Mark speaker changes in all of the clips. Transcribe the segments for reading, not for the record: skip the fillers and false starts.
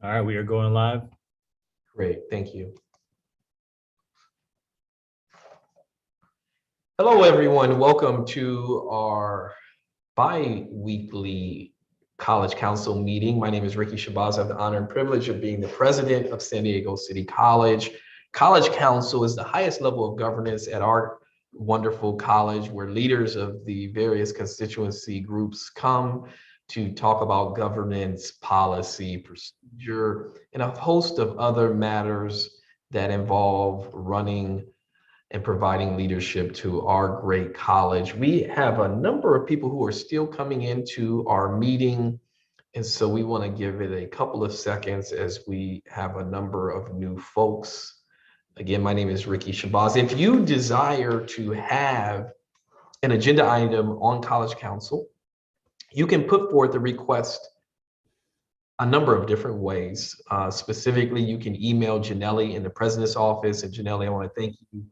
Speaker 1: All right, we are going live.
Speaker 2: Great, thank you. Hello, everyone. Welcome to our bi-weekly College Council meeting. My name is Ricky Shabazz. I have the honor and privilege of being the president of San Diego City College. College Council is the highest level of governance at our wonderful college, where leaders of the various constituency groups come to talk about governance, policy, procedure, and a host of other matters that involve running and providing leadership to our great college. We have a number of people who are still coming into our meeting, and so we want to give it a couple of seconds as we have a number of new folks. Again, my name is Ricky Shabazz. If you desire to have an agenda item on College Council, you can put forth a request a number of different ways. Specifically, you can email Janelli in the president's office. And Janelli, I want to thank you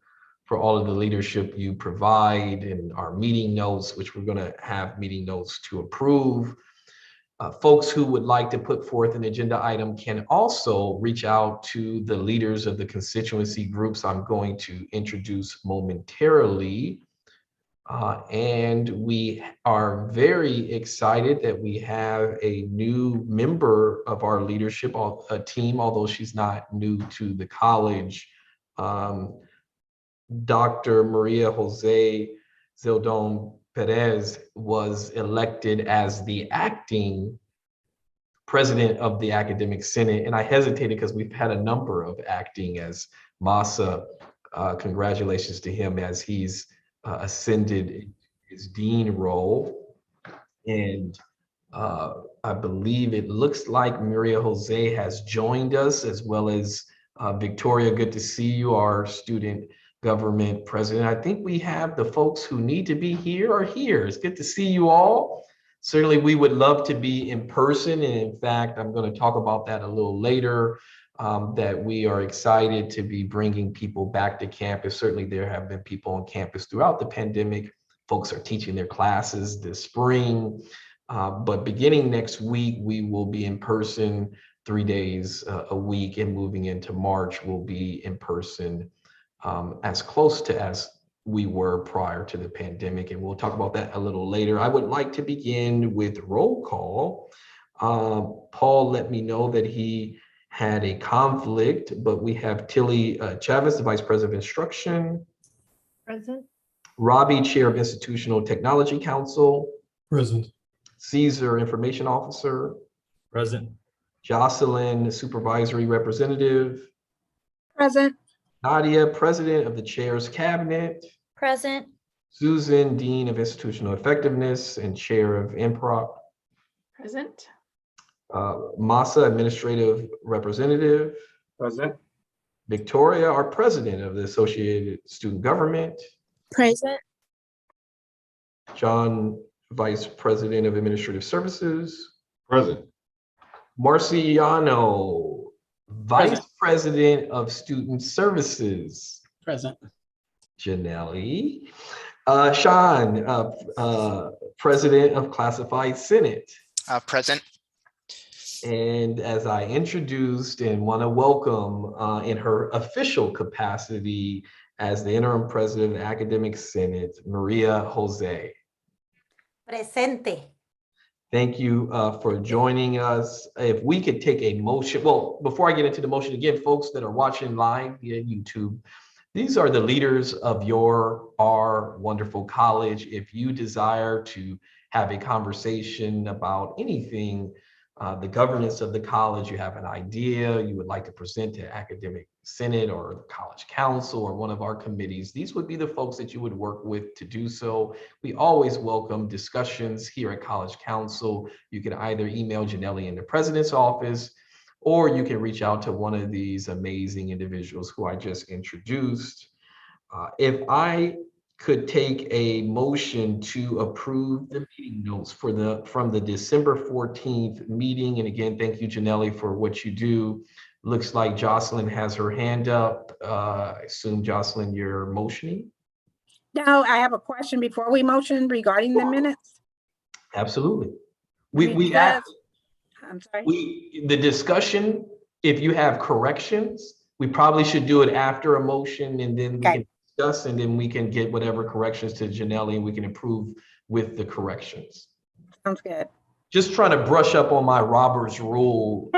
Speaker 2: for all of the leadership you provide in our meeting notes, which we're going to have meeting notes to approve. Folks who would like to put forth an agenda item can also reach out to the leaders of the constituency groups I'm going to introduce momentarily. And we are very excited that we have a new member of our leadership team, although she's not new to the college. Dr. Maria Jose Zeldon Perez was elected as the acting president of the Academic Senate. And I hesitated because we've had a number of acting as Masa. Congratulations to him as he's ascended his dean role. And I believe it looks like Maria Jose has joined us, as well as Victoria. Good to see you, our student government president. I think we have the folks who need to be here are here. It's good to see you all. Certainly, we would love to be in person. And in fact, I'm going to talk about that a little later, that we are excited to be bringing people back to campus. Certainly, there have been people on campus throughout the pandemic. Folks are teaching their classes this spring. But beginning next week, we will be in person 3 days a week, and moving into March, we'll be in person as close to as we were prior to the pandemic. And we'll talk about that a little later. I would like to begin with roll call. Paul let me know that he had a conflict, but we have Tilly Chavez, the Vice President of Instruction.
Speaker 3: Present.
Speaker 2: Robbie, Chair of Institutional Technology Council.
Speaker 4: Present.
Speaker 2: Caesar, Information Officer.
Speaker 1: Present.
Speaker 2: Jocelyn, Supervisory Representative.
Speaker 3: Present.
Speaker 2: Nadia, President of the Chair's Cabinet.
Speaker 5: Present.
Speaker 2: Susan, Dean of Institutional Effectiveness and Chair of IMPROC.
Speaker 3: Present.
Speaker 2: Masa, Administrative Representative.
Speaker 4: Present.
Speaker 2: Victoria, our President of the Associated Student Government.
Speaker 5: Present.
Speaker 2: John, Vice President of Administrative Services.
Speaker 4: Present.
Speaker 2: Marciano, Vice President of Student Services.
Speaker 4: Present.
Speaker 2: Janelli. Sean, President of Classified Senate.
Speaker 6: Present.
Speaker 2: And as I introduced and want to welcome in her official capacity as the interim president of the Academic Senate, Maria Jose.
Speaker 7: Presente.
Speaker 2: Thank you for joining us. If we could take a motion, well, before I get into the motion, again, folks that are watching live via YouTube, these are the leaders of our wonderful college. If you desire to have a conversation about anything, the governance of the college, you have an idea you would like to present to Academic Senate or the College Council or one of our committees, these would be the folks that you would work with to do so. We always welcome discussions here at College Council. You can either email Janelli in the president's office, or you can reach out to one of these amazing individuals who I just introduced. If I could take a motion to approve the meeting notes from the December 14th meeting. And again, thank you, Janelli, for what you do. Looks like Jocelyn has her hand up. I assume, Jocelyn, you're motioning?
Speaker 3: No, I have a question before we motion regarding the minutes.
Speaker 2: Absolutely. We have.
Speaker 3: I'm sorry.
Speaker 2: The discussion, if you have corrections, we probably should do it after a motion, and then we
Speaker 3: Okay.
Speaker 2: can discuss, and then we can get whatever corrections to Janelle, and we can improve with the corrections.
Speaker 3: Sounds good.
Speaker 2: Just trying to brush up on my Robert's rule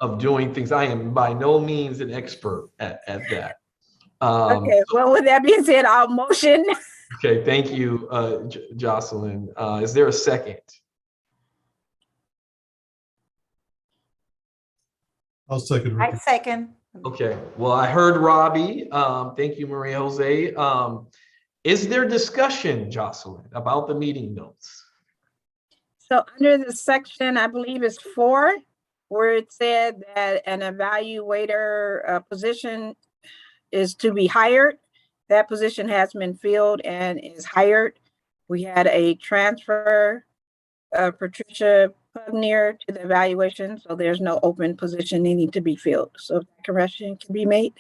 Speaker 2: of doing things. I am by no means an expert at that.
Speaker 3: Okay, well, with that being said, I'll motion.
Speaker 2: Okay, thank you, Jocelyn. Is there a second?
Speaker 4: I'll second.
Speaker 7: I
Speaker 4: Ricky.
Speaker 7: second.
Speaker 2: Okay, well, I heard Robbie. Thank you, Maria Jose. Is there discussion, Jocelyn, about the meeting notes?
Speaker 3: So under the section, I believe it's 4, where it said that an evaluator position is to be hired. That position has been filled and is hired. We had a transfer, Patricia Pugnier, to the evaluation, so there's no open position needing to be filled. So that correction can be made.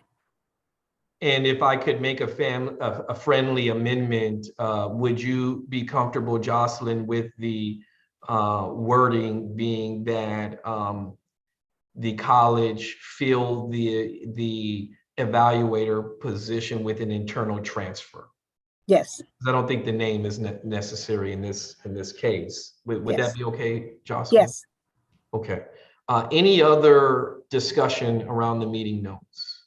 Speaker 2: And if I could make a friendly amendment, would you be comfortable, Jocelyn, with the wording being that the college fill the evaluator position with an internal transfer?
Speaker 3: Yes.
Speaker 2: I don't think the name is necessary in this case. Would
Speaker 3: Yes.
Speaker 2: that be okay, Jocelyn?
Speaker 3: Yes.
Speaker 2: Okay. Any other discussion around the meeting notes?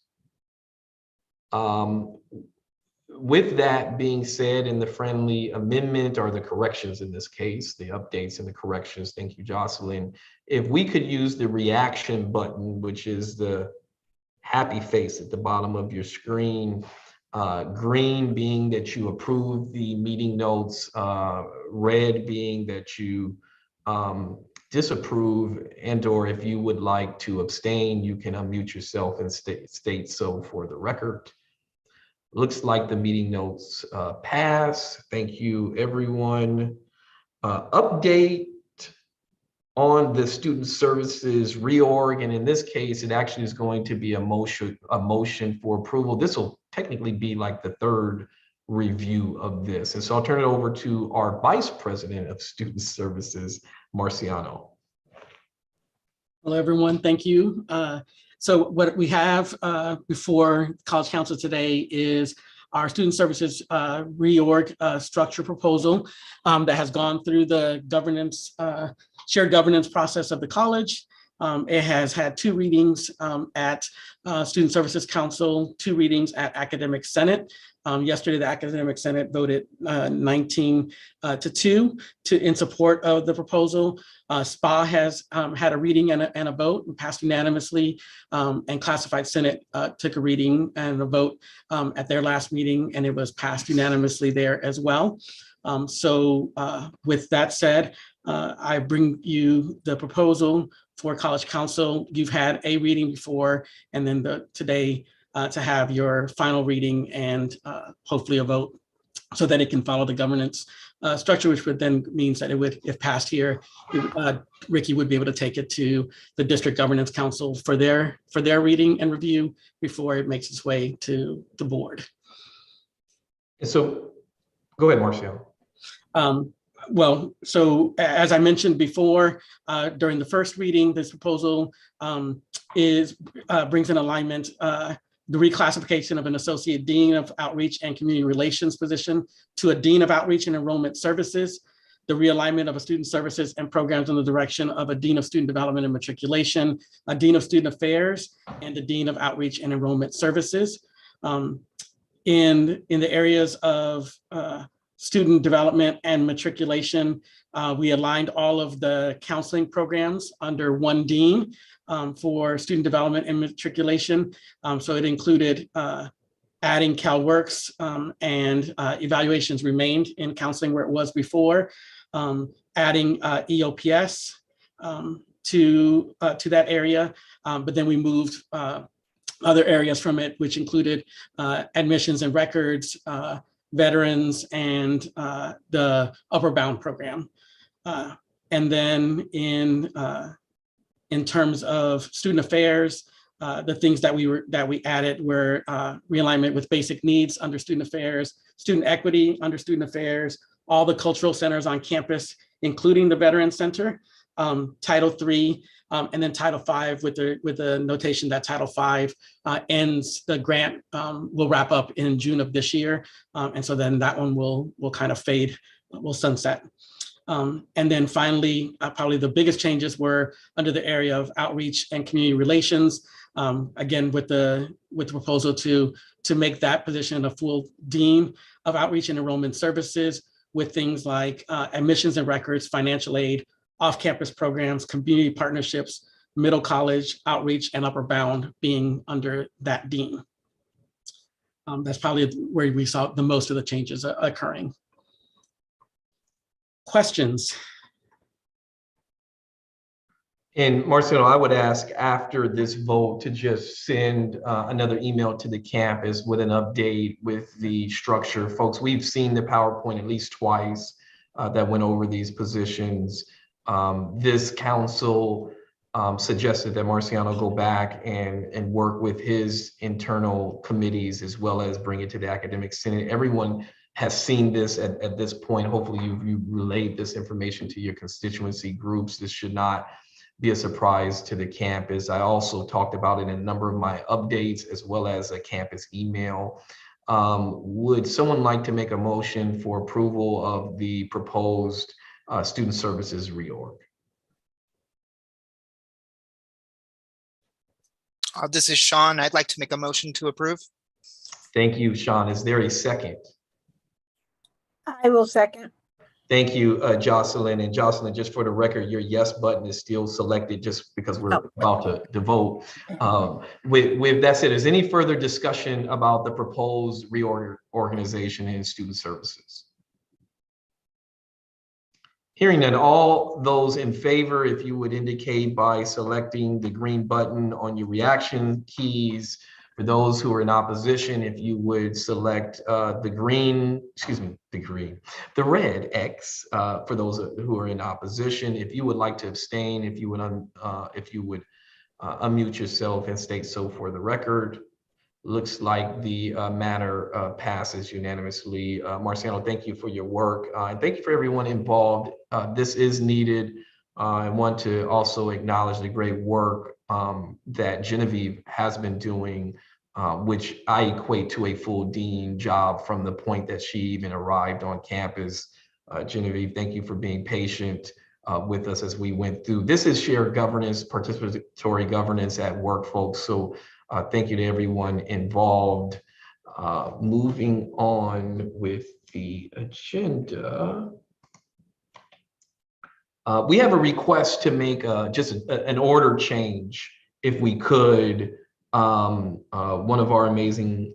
Speaker 2: With that being said, in the friendly amendment or the corrections in this case, the updates and the corrections, thank you, Jocelyn. If we could use the reaction button, which is the happy face at the bottom of your screen, green being that you approve the meeting notes, red being that you disapprove, and or if you would like to abstain, you can unmute yourself and state so for the record. Looks like the meeting notes pass. Thank you, everyone. Update on the student services reorg, and in this case, it actually is going to be a motion for approval. This will technically be like the third review of this. And so I'll turn it over to our Vice President of Student Services, Marciano.
Speaker 5: Hello, everyone. Thank you. So what we have before College Council today is our Student Services reorg structure proposal that has gone through the governance, shared governance process of the college. It has had 2 readings at Student Services Council, 2 readings at Academic Senate. Yesterday, the Academic Senate voted 19-2 in support of the proposal. SPA has had a reading and a vote and passed unanimously, and Classified Senate took a reading and a vote at their last meeting, and it was passed unanimously there as well. So with that said, I bring you the proposal for College Council. You've had a reading before, and then today to have your final reading and hopefully a vote so that it can follow the governance structure, which would then means that it would, if passed here, Ricky would be able to take it to the District Governance Council for their reading and review before it makes its way to the board.
Speaker 2: So go ahead, Marciano.
Speaker 5: Well, so as I mentioned before, during the first reading, this proposal brings in alignment the reclassification of an Associate Dean of Outreach and Community Relations position to a Dean of Outreach and Enrollment Services, the realignment of a Student Services and Programs in the direction of a Dean of Student Development and Matriculation, a Dean of Student Affairs, and a Dean of Outreach and Enrollment Services. In the areas of student development and matriculation, we aligned all of the counseling programs under one dean for student development and matriculation. So it included adding CalWorks and evaluations remained in counseling where it was before, adding EOPS to that area, but then we moved other areas from it, which included admissions and records, veterans, and the Upper Bound program. And then in terms of student affairs, the things that we added were realignment with basic needs under student affairs, student equity under student affairs, all the cultural centers on campus, including the Veterans Center, Title III, and then Title V with the notation that Title V ends, the grant will wrap up in June of this year. And so then that one will kind of fade, will sunset. And then finally, probably the biggest changes were under the area of outreach and community relations. Again, with the proposal to make that position a full dean of outreach and enrollment services, with things like admissions and records, financial aid, off-campus programs, community partnerships, middle college outreach, and upper bound being under that dean. That's probably where we saw the most of the changes occurring. Questions?
Speaker 2: And Marcelo, I would ask after this vote to just send another email to the campus with an update with the structure. Folks, we've seen the PowerPoint at least twice that went over these positions. This council suggested that Marciano go back and work with his internal committees as well as bring it to the academic senate. Everyone has seen this at this point. Hopefully you've relayed this information to your constituency groups. This should not be a surprise to the campus. I also talked about it in a number of my updates as well as a campus email. Would someone like to make a motion for approval of the proposed student services reorg?
Speaker 4: This is Sean. I'd like to make a motion to approve.
Speaker 2: Thank you, Sean. Is there a second?
Speaker 3: I will second.
Speaker 2: Thank you, Jocelyn. And Jocelyn, just for the record, your yes button is still selected just because we're about to vote. With that said, is any further discussion about the proposed reorganization in student services? Hearing that, all those in favor, if you would indicate by selecting the green button on your reaction keys. For those who are in opposition, if you would select the red X for those who are in opposition. If you would like to abstain, if you would unmute yourself and state so for the record. Looks like the matter passes unanimously. Marciano, thank you for your work and thank you for everyone involved. This is needed. I want to also acknowledge the great work that Genevieve has been doing, which I equate to a full dean job from the point that she even arrived on campus. Genevieve, thank you for being patient with us as we went through. This is shared governance, participatory governance at work, folks. So thank you to everyone involved. Moving on with the agenda. We have a request to make just an order change, if we could. One of our amazing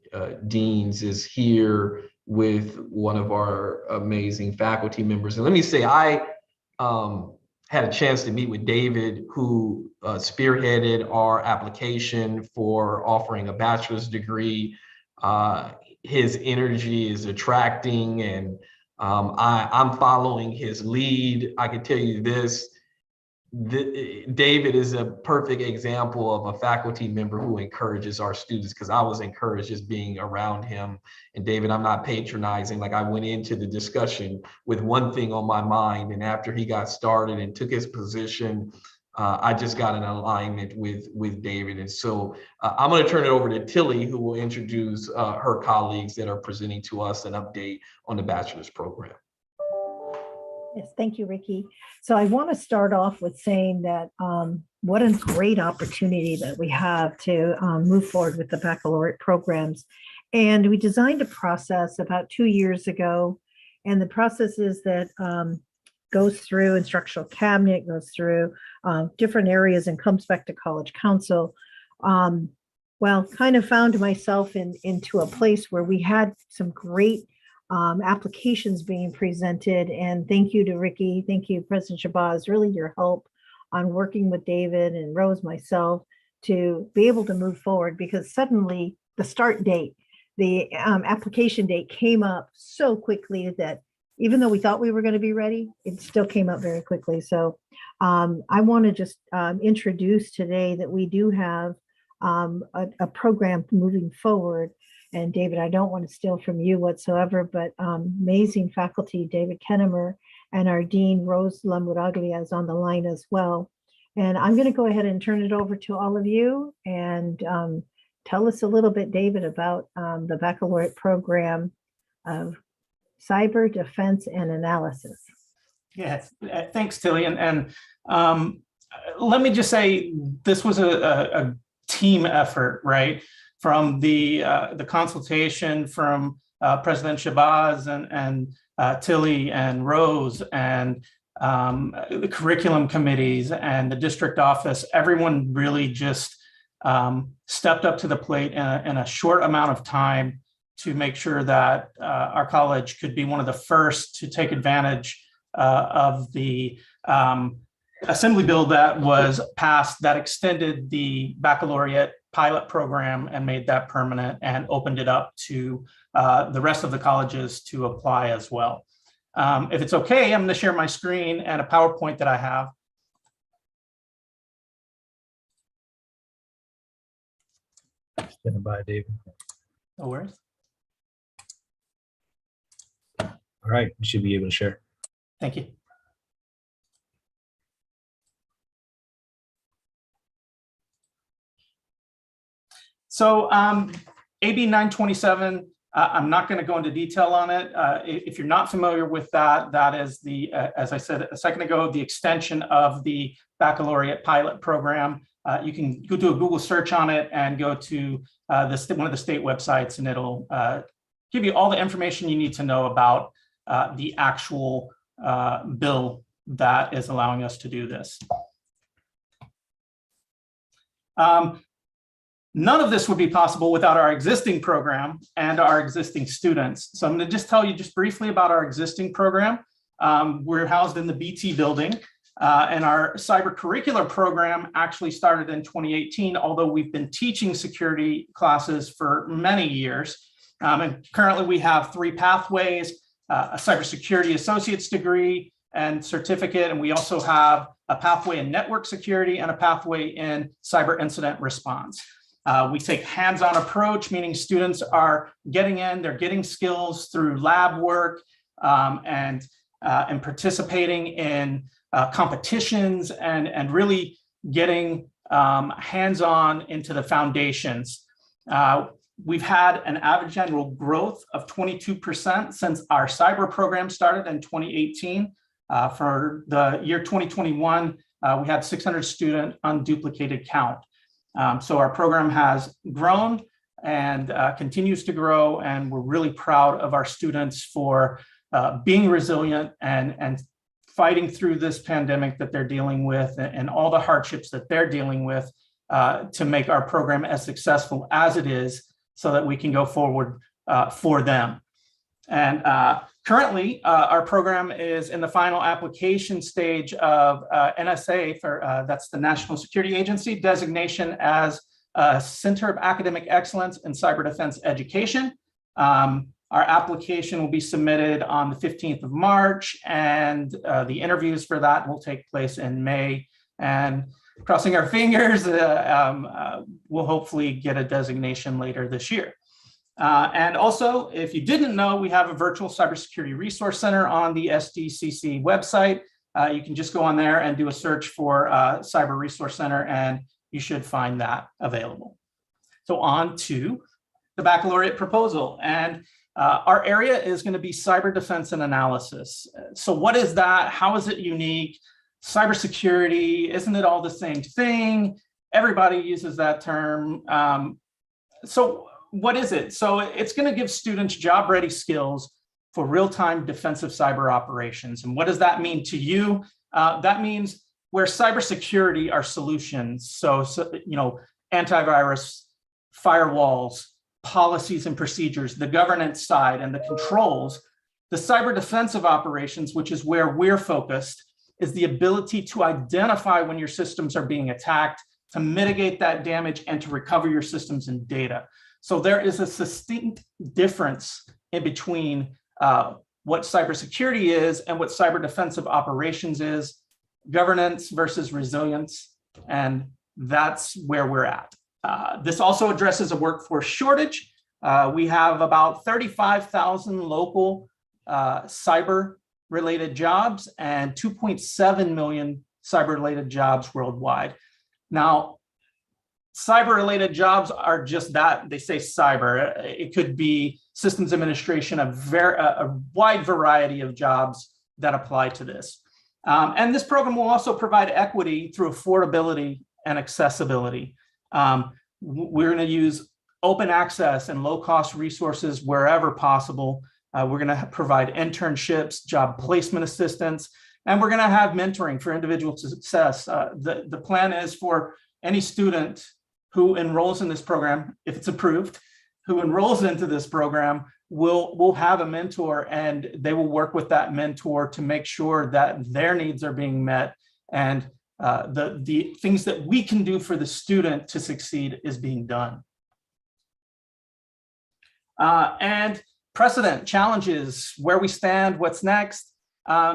Speaker 2: deans is here with one of our amazing faculty members. And let me say, I had a chance to meet with David, who spearheaded our application for offering a bachelor's degree. His energy is attracting, and I'm following his lead. I can tell you this, David is a perfect example of a faculty member who encourages our students, because I was encouraged just being around him. And David, I'm not patronizing. Like, I went into the discussion with one thing on my mind, and after he got started and took his position, I just got an alignment with David. And so I'm going to turn it over to Tilly, who will introduce her colleagues that are presenting to us an update on the bachelor's program.
Speaker 6: Yes, thank you, Ricky. So I want to start off with saying that what a great opportunity that we have to move forward with the baccalaureate programs. And we designed a process about 2 years ago. And the process is that goes through instructional cabinet, goes through different areas and comes back to College Council. Well, kind of found myself into a place where we had some great applications being presented. And thank you to Ricky, thank you, President Shabazz, really your help on working with David and Rose, myself, to be able to move forward, because suddenly the start date, the application date came up so quickly that even though we thought we were going to be ready, it still came up very quickly. So I want to just introduce today that we do have a program moving forward. And David, I don't want to steal from you whatsoever, but amazing faculty, David Kennemer and our Dean, Rose Lamuraglia, is on the line as well. And I'm going to go ahead and turn it over to all of you and tell us a little bit, David, about the baccalaureate program of cyber defense and analysis.
Speaker 8: Yes, thanks, Tilly. And let me just say, this was a team effort, right? From the consultation from President Shabazz and Tilly and Rose and the curriculum committees and the district office, everyone really just stepped up to the plate in a short amount of time to make sure that our college could be one of the first to take advantage of the assembly bill that was passed that extended the baccalaureate pilot program and made that permanent and opened it up to the rest of the colleges to apply as well. If it's okay, I'm going to share my screen and a PowerPoint that I have.
Speaker 1: Stand by, David.
Speaker 8: No worries.
Speaker 1: All right, you should be able to share.
Speaker 8: Thank you. So AB 927, I'm not going to go into detail on it. If you're not familiar with that, that is the, as I said a second ago, the extension of the baccalaureate pilot program. You can go do a Google search on it and go to one of the state websites, and it'll give you all the information you need to know about the actual bill that is allowing us to do this. None of this would be possible without our existing program and our existing students. So I'm going to just tell you just briefly about our existing program. We're housed in the BT building, and our cyber curricular program actually started in 2018, although we've been teaching security classes for many years. And currently we have 3 pathways, a cybersecurity associate's degree and certificate, and we also have a pathway in network security and a pathway in cyber incident response. We take hands-on approach, meaning students are getting in, they're getting skills through lab work and participating in competitions and really getting hands-on into the foundations. We've had an average annual growth of 22% since our cyber program started in 2018. For the year 2021, we had 600 student unduplicated count. So our program has grown and continues to grow, and we're really proud of our students for being resilient and fighting through this pandemic that they're dealing with and all the hardships that they're dealing with to make our program as successful as it is so that we can go forward for them. And currently, our program is in the final application stage of NSA, for that's the National Security Agency designation as a Center of Academic Excellence in Cyber Defense Education. Our application will be submitted on the 15th of March, and the interviews for that will take place in May. And crossing our fingers, we'll hopefully get a designation later this year. And also, if you didn't know, we have a virtual cybersecurity resource center on the SDCC website. You can just go on there and do a search for Cyber Resource Center, and you should find that available. So on to the baccalaureate proposal. And our area is going to be cyber defense and analysis. So what is that? How is it unique? Cybersecurity, isn't it all the same thing? Everybody uses that term. So what is it? So it's going to give students job-ready skills for real-time defensive cyber operations. And what does that mean to you? That means where cybersecurity are solutions. So you know, antivirus, firewalls, policies and procedures, the governance side and the controls. The cyber defensive operations, which is where we're focused, is the ability to identify when your systems are being attacked, to mitigate that damage, and to recover your systems and data. So there is a distinct difference in between what cybersecurity is and what cyber defensive operations is, governance versus resilience, and that's where we're at. This also addresses a workforce shortage. We have about 35,000 local cyber related jobs and 2.7 million cyber related jobs worldwide. Now, cyber related jobs are just that. They say cyber. It could be systems administration, a wide variety of jobs that apply to this. And this program will also provide equity through affordability and accessibility. We're going to use open access and low cost resources wherever possible. We're going to provide internships, job placement assistance, and we're going to have mentoring for individual success. The plan is for any student who enrolls in this program, if it's approved, who enrolls into this program will have a mentor, and they will work with that mentor to make sure that their needs are being met, and the things that we can do for the student to succeed is being done. And precedent challenges, where we stand, what's next.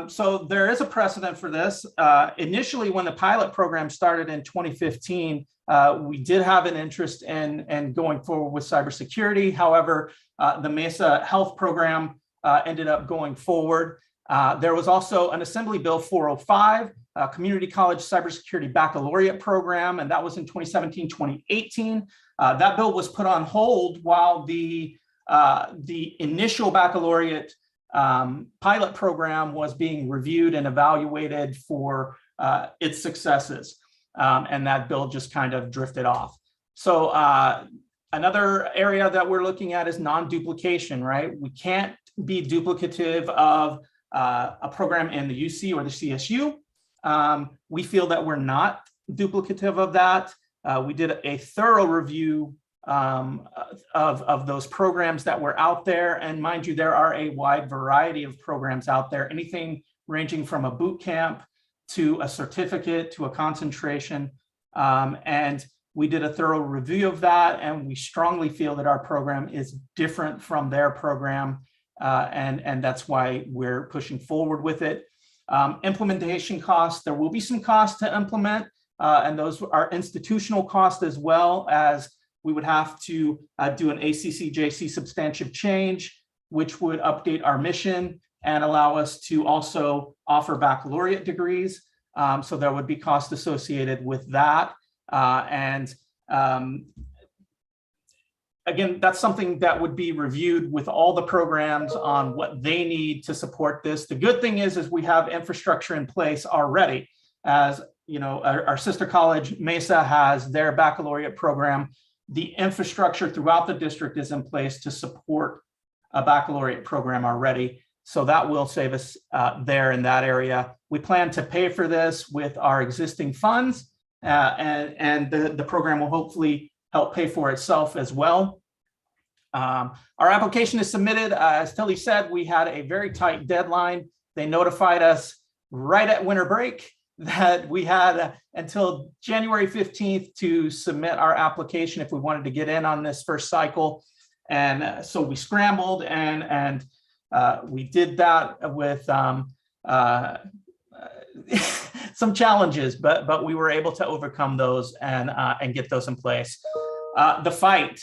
Speaker 8: So there is a precedent for this. Initially, when the pilot program started in 2015, we did have an interest in going forward with cybersecurity. However, the Mesa Health program ended up going forward. There was also an Assembly Bill 405, Community College Cybersecurity Baccalaureate Program, and that was in 2017-2018. That bill was put on hold while the initial baccalaureate pilot program was being reviewed and evaluated for its successes. And that bill just kind of drifted off. So another area that we're looking at is non-duplication, right? We can't be duplicative of a program in the UC or the CSU. We feel that we're not duplicative of that. We did a thorough review of those programs that were out there. And mind you, there are a wide variety of programs out there, anything ranging from a boot camp to a certificate to a concentration. And we did a thorough review of that, and we strongly feel that our program is different from their program. And that's why we're pushing forward with it. Implementation costs, there will be some costs to implement, and those are institutional costs, as well as we would have to do an ACCJC substantive change, which would update our mission and allow us to also offer baccalaureate degrees. So there would be costs associated with that. Again, that's something that would be reviewed with all the programs on what they need to support this. The good thing is we have infrastructure in place already. As you know, our sister college, Mesa, has their baccalaureate program. The infrastructure throughout the district is in place to support a baccalaureate program already. So that will save us there in that area. We plan to pay for this with our existing funds, and the program will hopefully help pay for itself as well. Our application is submitted. As Tilly said, we had a very tight deadline. They notified us right at winter break that we had until January 15th to submit our application if we wanted to get in on this first cycle. And so we scrambled and we did that with some challenges, but we were able to overcome those and get those in place. The fight,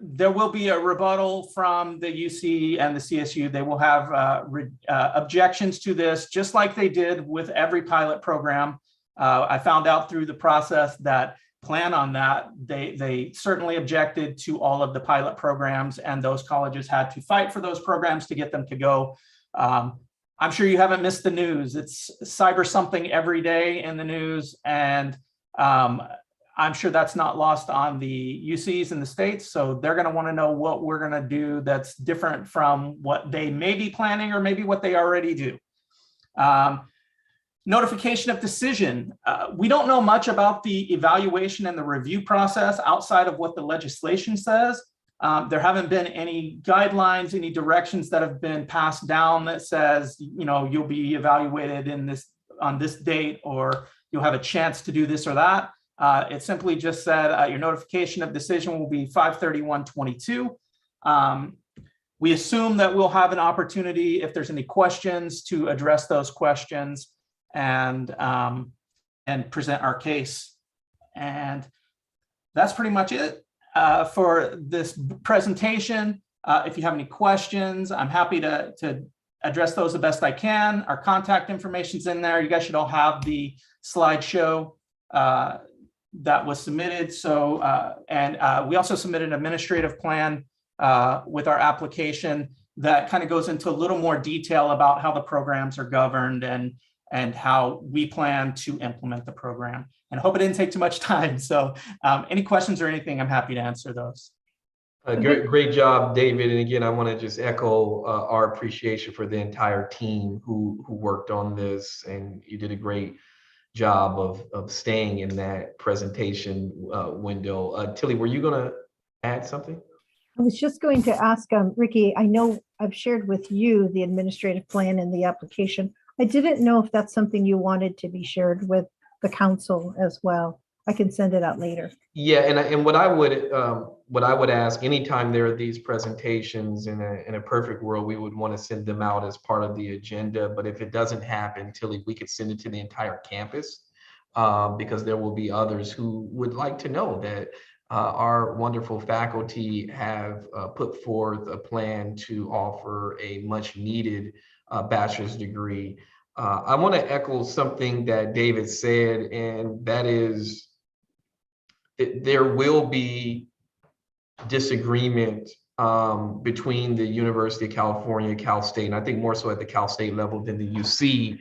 Speaker 8: there will be a rebuttal from the UC and the CSU. They will have objections to this, just like they did with every pilot program. I found out through the process that plan on that, they certainly objected to all of the pilot programs, and those colleges had to fight for those programs to get them to go. I'm sure you haven't missed the news. It's cyber something every day in the news, and I'm sure that's not lost on the UCs in the States. So they're going to want to know what we're going to do that's different from what they may be planning or maybe what they already do. Notification of decision. We don't know much about the evaluation and the review process outside of what the legislation says. There haven't been any guidelines, any directions that have been passed down that says, you know, you'll be evaluated on this date, or you'll have a chance to do this or that. It simply just said your notification of decision will be 5/31/22. We assume that we'll have an opportunity, if there's any questions, to address those questions and present our case. And that's pretty much it for this presentation. If you have any questions, I'm happy to address those the best I can. Our contact information's in there. You guys should all have the slideshow that was submitted. So, we also submitted an administrative plan with our application that kind of goes into a little more detail about how the programs are governed and how we plan to implement the program. And I hope it didn't take too much time. So any questions or anything, I'm happy to answer those.
Speaker 2: Great job, David. And again, I want to just echo our appreciation for the entire team who worked on this. And you did a great job of staying in that presentation window. Tilly, were you going to add something?
Speaker 6: I was just going to ask, Ricky, I know I've shared with you the administrative plan and the application. I didn't know if that's something you wanted to be shared with the council as well. I can send it out later.
Speaker 2: Yeah, and what I would ask, anytime there are these presentations in a perfect world, we would want to send them out as part of the agenda. But if it doesn't happen, Tilly, we could send it to the entire campus because there will be others who would like to know that our wonderful faculty have put forth a plan to offer a much needed bachelor's degree. I want to echo something that David said, and that is there will be disagreement between the University of California, Cal State, and I think more so at the Cal State level than the UC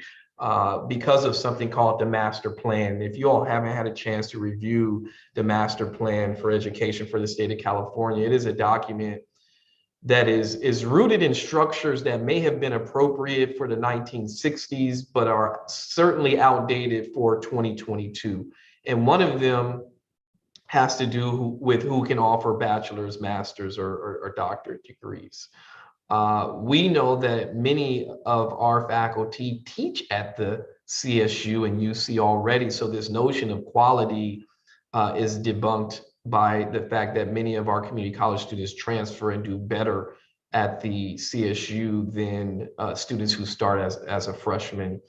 Speaker 2: because of something called the master plan. If you all haven't had a chance to review the master plan for education for the state of California, it is a document that is rooted in structures that may have been appropriate for the 1960s, but are certainly outdated for 2022. And one of them has to do with who can offer bachelor's, master's, or doctorate degrees. We know that many of our faculty teach at the CSU and UC already, so this notion of quality is debunked by the fact that many of our community college students transfer and do better at the CSU than students who start as a freshman.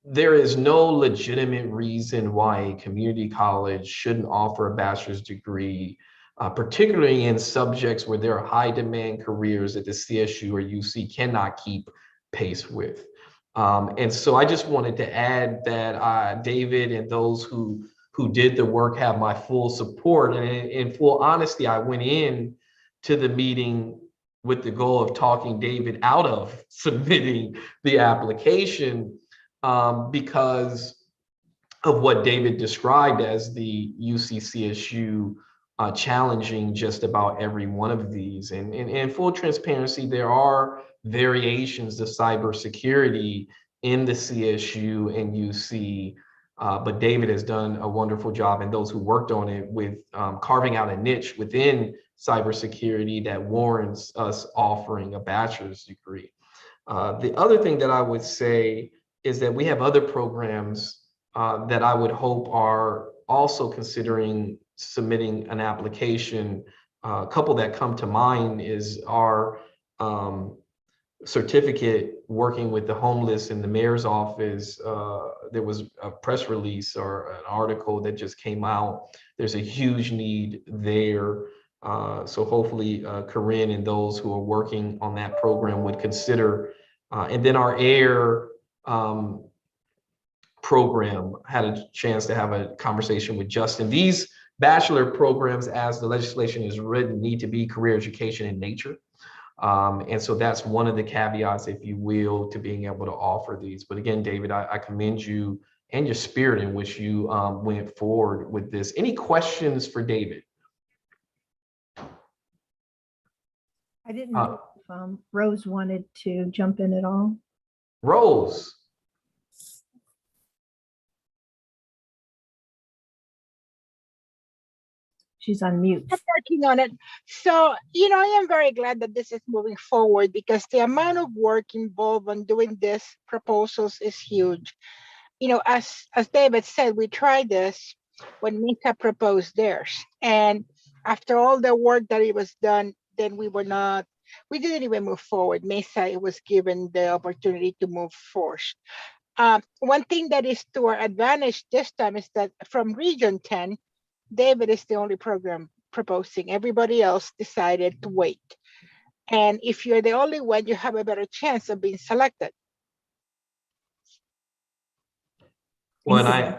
Speaker 2: There is no legitimate reason why a community college shouldn't offer a bachelor's degree, particularly in subjects where there are high demand careers that the CSU or UC cannot keep pace with. And so I just wanted to add that David and those who did the work have my full support. And in full honesty, I went in to the meeting with the goal of talking David out of submitting the application because of what David described as the UC-CSU challenging just about every one of these. And in full transparency, there are variations of cybersecurity in the CSU and UC, but David has done a wonderful job, and those who worked on it, with carving out a niche within cybersecurity that warrants us offering a bachelor's degree. The other thing that I would say is that we have other programs that I would hope are also considering submitting an application. A couple that come to mind is our certificate working with the homeless in the mayor's office. There was a press release or an article that just came out. There's a huge need there. So hopefully Corinne and those who are working on that program would consider. And then our AIR program, had a chance to have a conversation with Justin. These bachelor programs, as the legislation is written, need to be career education in nature. And so that's one of the caveats, if you will, to being able to offer these. But again, David, I commend you and your spirit in which you went forward with this. Any questions for David?
Speaker 6: I didn't know if Rose wanted to jump in at all.
Speaker 2: Rose.
Speaker 6: She's on mute.
Speaker 9: I'm working on it. So, I am very glad that this is moving forward because the amount of work involved in doing this proposals is huge. As David said, we tried this when Mesa proposed theirs. And after all the work that it was done, then we didn't even move forward. Mesa, it was given the opportunity to move forward. One thing that is to our advantage this time is that from Region 10, David is the only program proposing. Everybody else decided to wait. And if you're the only one, you have a better chance of being selected.
Speaker 2: Well, and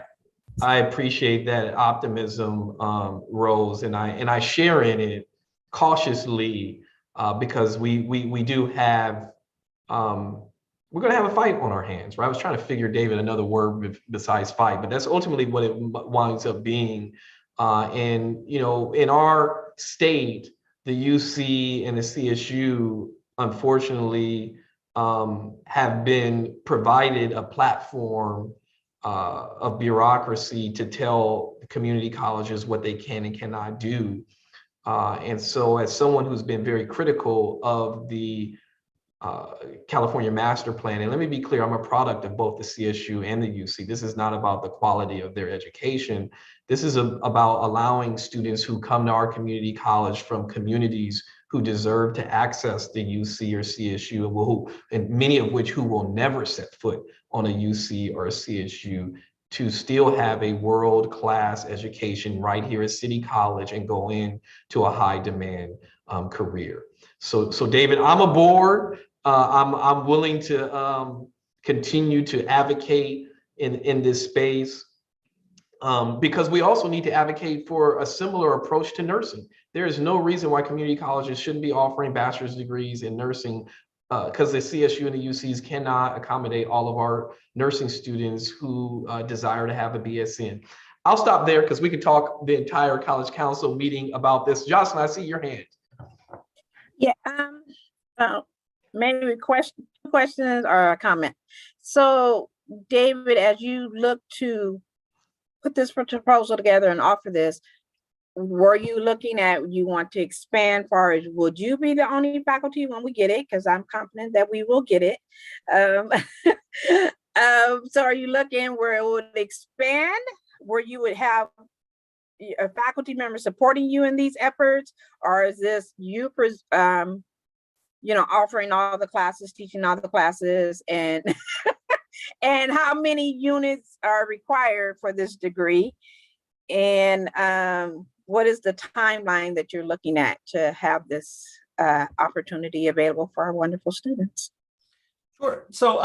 Speaker 2: I appreciate that optimism, Rose, and I share in it cautiously because we do have we're going to have a fight on our hands, right? I was trying to figure, David, another word besides fight, but that's ultimately what it winds up being. And you know, in our state, the UC and the CSU, unfortunately, have been provided a platform of bureaucracy to tell community colleges what they can and cannot do. And so as someone who's been very critical of the California Master Plan, and let me be clear, I'm a product of both the CSU and the UC. This is not about the quality of their education. This is about allowing students who come to our community college from communities who deserve to access the UC or CSU, and many of which who will never set foot on a UC or a CSU, to still have a world-class education right here at City College and go in to a high demand career. So David, I'm aboard. I'm willing to continue to advocate in this space because we also need to advocate for a similar approach to nursing. There is no reason why community colleges shouldn't be offering bachelor's degrees in nursing because the CSU and the UCs cannot accommodate all of our nursing students who desire to have a BSN. I'll stop there because we could talk the entire college council meeting about this. Jocelyn, I see your hand.
Speaker 3: Yeah, maybe questions or a comment. So David, as you look to put this proposal together and offer this, were you looking at, you want to expand far as, would you be the only faculty when we get it? Because I'm confident that we will get it. So are you looking where it would expand, where you would have a faculty member supporting you in these efforts? Or is this you, you know, offering all the classes, teaching all the classes, and and how many units are required for this degree? And what is the timeline that you're looking at to have this opportunity available for our wonderful students?
Speaker 8: Sure. So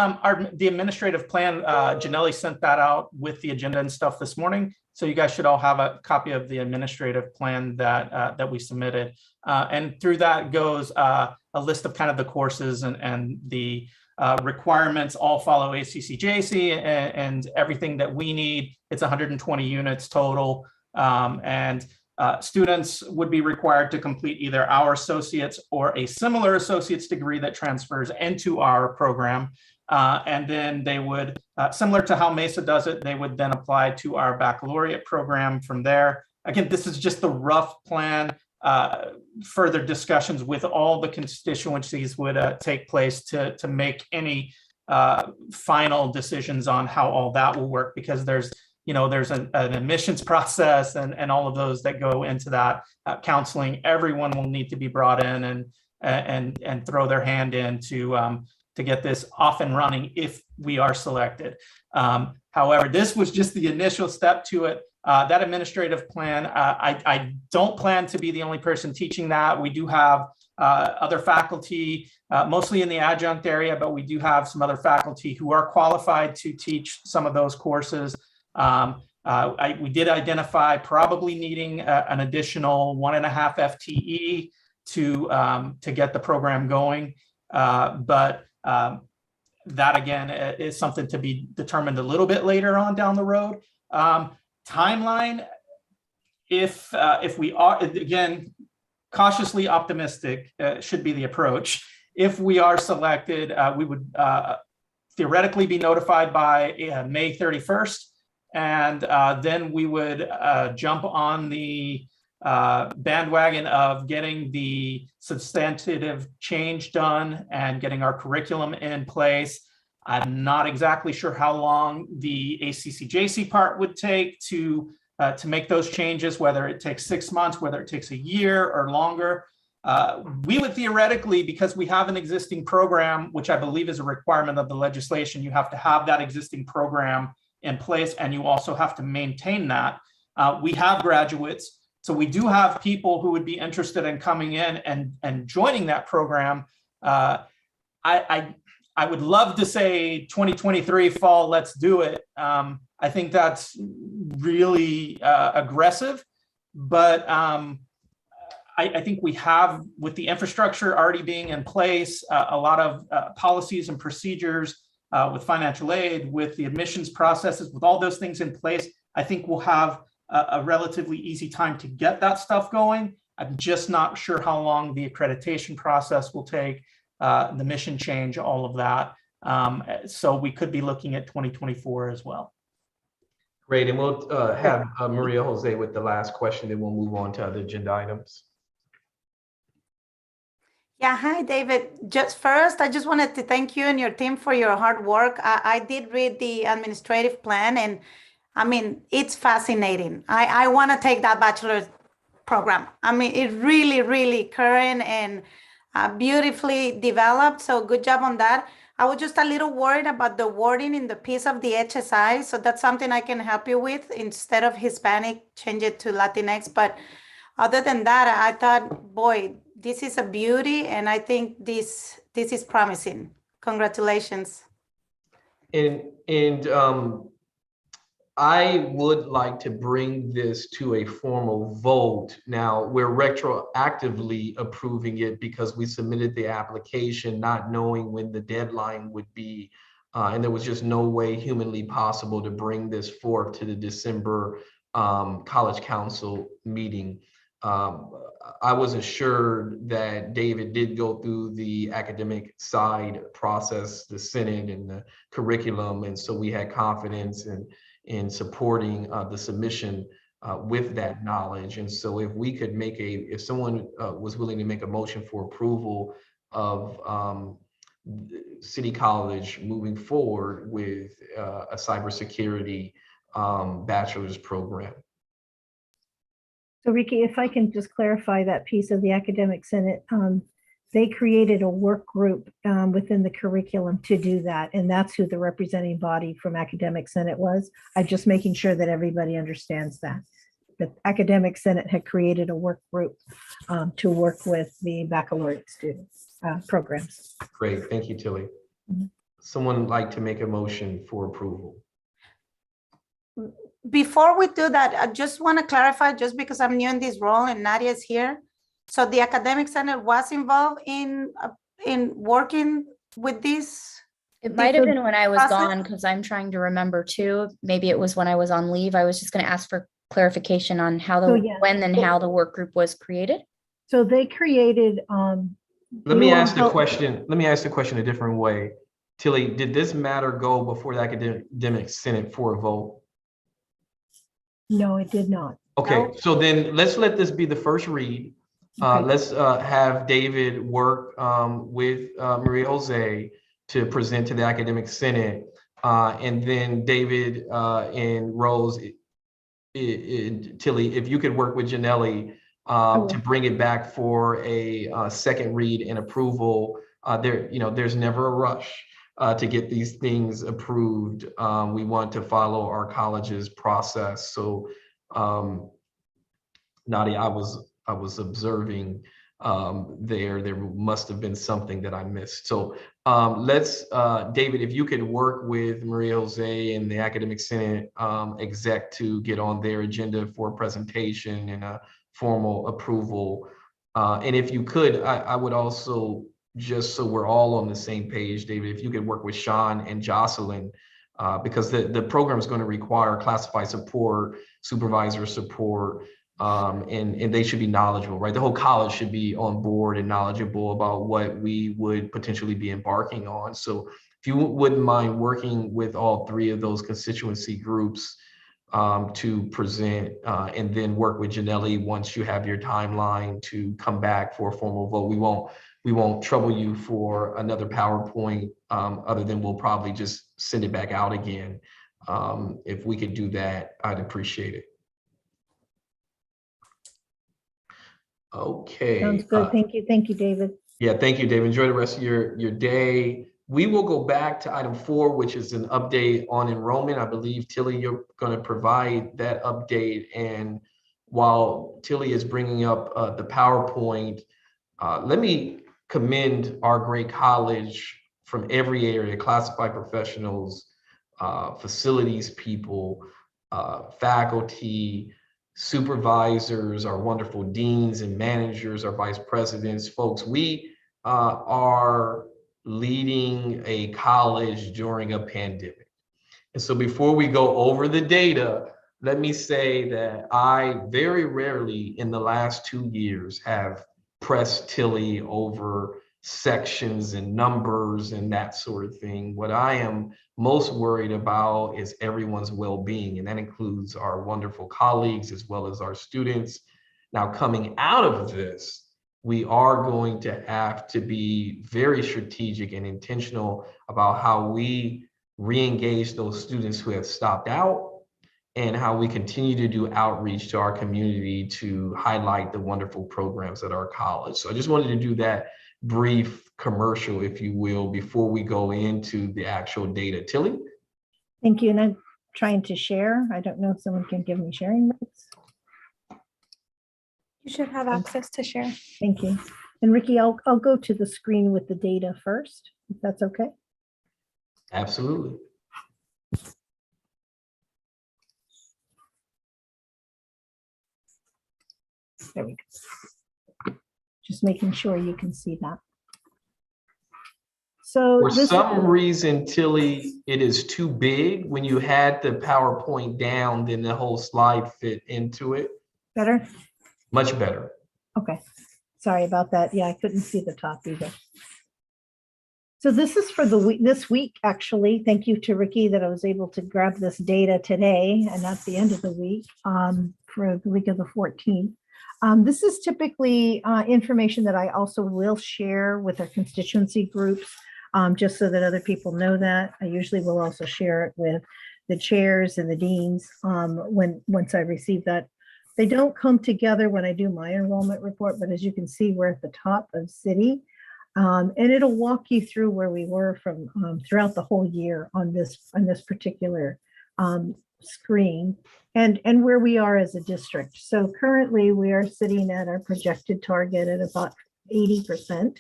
Speaker 8: the administrative plan, Janelli sent that out with the agenda and stuff this morning. So you guys should all have a copy of the administrative plan that we submitted. And through that goes a list of kind of the courses and the requirements all follow ACCJC and everything that we need. It's 120 units total. And students would be required to complete either our associate's or a similar associate's degree that transfers into our program. And then they would, similar to how Mesa does it, they would then apply to our baccalaureate program from there. Again, this is just the rough plan. Further discussions with all the constituencies would take place to make any final decisions on how all that will work, because there's an admissions process and all of those that go into that counseling. Everyone will need to be brought in and throw their hand in to get this off and running if we are selected. However, this was just the initial step to it. That administrative plan, I don't plan to be the only person teaching that. We do have other faculty, mostly in the adjunct area, but we do have some other faculty who are qualified to teach some of those courses. We did identify probably needing an additional 1.5 FTE to get the program going. But that again is something to be determined a little bit later on down the road. Timeline, if we are, again, cautiously optimistic should be the approach. If we are selected, we would theoretically be notified by May 31st. And then we would jump on the bandwagon of getting the substantive change done and getting our curriculum in place. I'm not exactly sure how long the ACCJC part would take to make those changes, whether it takes 6 months, whether it takes a year or longer. We would theoretically, because we have an existing program, which I believe is a requirement of the legislation, you have to have that existing program in place, and you also have to maintain that. We have graduates, So we do have people who would be interested in coming in and joining that program. I would love to say 2023 fall, let's do it. I think that's really aggressive, but I think we have, with the infrastructure already being in place, a lot of policies and procedures with financial aid, with the admissions processes, with all those things in place, I think we'll have a relatively easy time to get that stuff going. I'm just not sure how long the accreditation process will take, the mission change, all of that. So we could be looking at 2024 as well.
Speaker 2: Great, and we'll have Maria Jose with the last question, then we'll move on to other agenda items.
Speaker 7: Yeah, hi, David. Just first, I just wanted to thank you and your team for your hard work. I did read the administrative plan, and I mean, it's fascinating. I want to take that bachelor's program. I mean, it's really, really current and beautifully developed. So good job on that. I was just a little worried about the wording in the piece of the HSI. So that's something I can help you with. Instead of Hispanic, change it to Latinx. But other than that, I thought, boy, this is a beauty. And I think this is promising. Congratulations.
Speaker 2: And I would like to bring this to a formal vote. Now, we're retroactively approving it because we submitted the application not knowing when the deadline would be. And there was just no way humanly possible to bring this forth to the December College Council meeting. I was assured that David did go through the academic side process, the Senate and the curriculum. And so we had confidence in supporting the submission with that knowledge. And so if we could make if someone was willing to make a motion for approval of City College moving forward with a cybersecurity bachelor's program.
Speaker 6: So Ricky, if I can just clarify that piece of the Academic Senate, they created a work group within the curriculum to do that. And that's who the representing body from Academic Senate was. I'm just making sure that everybody understands that. The Academic Senate had created a work group to work with the baccalaureate students programs.
Speaker 2: Great, thank you, Tilly.
Speaker 6: Mhm.
Speaker 2: Someone like to make a motion for approval?
Speaker 7: Before we do that, I just want to clarify, just because I'm new in this role and Nadia is here. So the Academic Senate was involved in working with this?
Speaker 10: It might have been when I was
Speaker 7: process?
Speaker 10: gone, because I'm trying to remember too. Maybe it was when I was on leave. I was just going to ask for clarification on how
Speaker 6: Oh, yeah.
Speaker 10: when and how the work group was created.
Speaker 6: So they created.
Speaker 2: Let me ask the question. Let me ask the question a different way. Tilly, did this matter go before the Academic Senate for a vote?
Speaker 6: No, it did not.
Speaker 2: Okay,
Speaker 7: No.
Speaker 2: so then let's let this be the first read.
Speaker 6: Okay.
Speaker 2: Let's have David work with Maria Jose to present to the Academic Senate. And then David and Rose, Tilly, if you could work with Janelli to bring it back for a second read and approval. There's never a rush to get these things approved. We want to follow our college's process. So Nadia, I was observing there must have been something that I missed. So let's, David, if you could work with Maria Jose and the Academic Senate exec to get on their agenda for a presentation and a formal approval. And if you could, I would also, just so we're all on the same page, David, if you could work with Sean and Jocelyn, because the program is going to require classified support, supervisor support, and they should be knowledgeable, right? The whole college should be on board and knowledgeable about what we would potentially be embarking on. So if you wouldn't mind working with all three of those constituency groups to present, and then work with Janelli once you have your timeline to come back for a formal vote. We won't trouble you for another PowerPoint, other than we'll probably just send it back out again. If we could do that, I'd appreciate it. Okay.
Speaker 6: Sounds good. Thank you, David.
Speaker 2: Yeah, thank you, David. Enjoy the rest of your day. We will go back to item 4, which is an update on enrollment. I believe, Tilly, you're going to provide that update, and while Tilly is bringing up the PowerPoint, let me commend our great college from every area, classified professionals, facilities people, faculty, supervisors, our wonderful deans and managers, our vice presidents, folks. We are leading a college during a pandemic. And so before we go over the data, let me say that I very rarely in the last 2 years have pressed Tilly over sections and numbers and that sort of thing. What I am most worried about is everyone's well-being, and that includes our wonderful colleagues as well as our students. Now, coming out of this, we are going to have to be very strategic and intentional about how we re-engage those students who have stopped out, and how we continue to do outreach to our community to highlight the wonderful programs at our college. So I just wanted to do that brief commercial, if you will, before we go into the actual data. Tilly?
Speaker 6: Thank you. And I'm trying to share. I don't know if someone can give me sharing rights.
Speaker 10: You should have access to share.
Speaker 6: Thank you. And Ricky, I'll go to the screen with the data first, if that's okay.
Speaker 2: Absolutely.
Speaker 6: There we go. Just making sure you can see that. So
Speaker 2: For some reason, Tilly, it is too big. When you had the PowerPoint down, then the whole slide fit into it.
Speaker 6: Better?
Speaker 2: Much better.
Speaker 6: Okay. Sorry about that. Yeah, I couldn't see the top either. So this is for the week, this week, actually. Thank you to Ricky that I was able to grab this data today and not the end of the week, for the week of the 14th. This is typically information that I also will share with our constituency groups, just so that other people know that. I usually will also share it with the chairs and the deans once I receive that. They don't come together when I do my enrollment report, but as you can see, we're at the top of city. And it'll walk you through where we were from throughout the whole year on this particular screen, and where we are as a district. So currently we are sitting at our projected target at about 80%.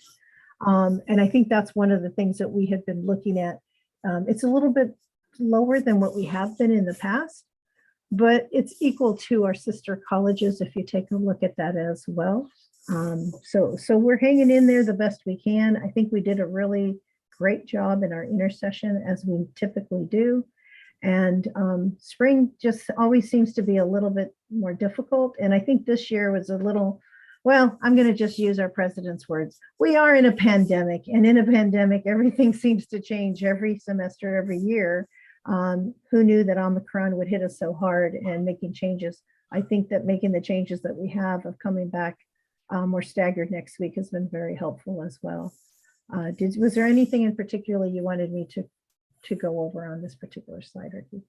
Speaker 6: And I think that's one of the things that we have been looking at. It's a little bit lower than what we have been in the past, but it's equal to our sister colleges if you take a look at that as well. So we're hanging in there the best we can. I think we did a really great job in our intersession, as we typically do. And spring just always seems to be a little bit more difficult. And I think this year was a little, well, I'm going to just use our president's words. We are in a pandemic, and in a pandemic, everything seems to change every semester, every year. Who knew that Omicron would hit us so hard and making changes? I think that making the changes that we have of coming back more staggered next week has been very helpful as well. Was there anything in particular you wanted me to go over on this particular slide, Ricky?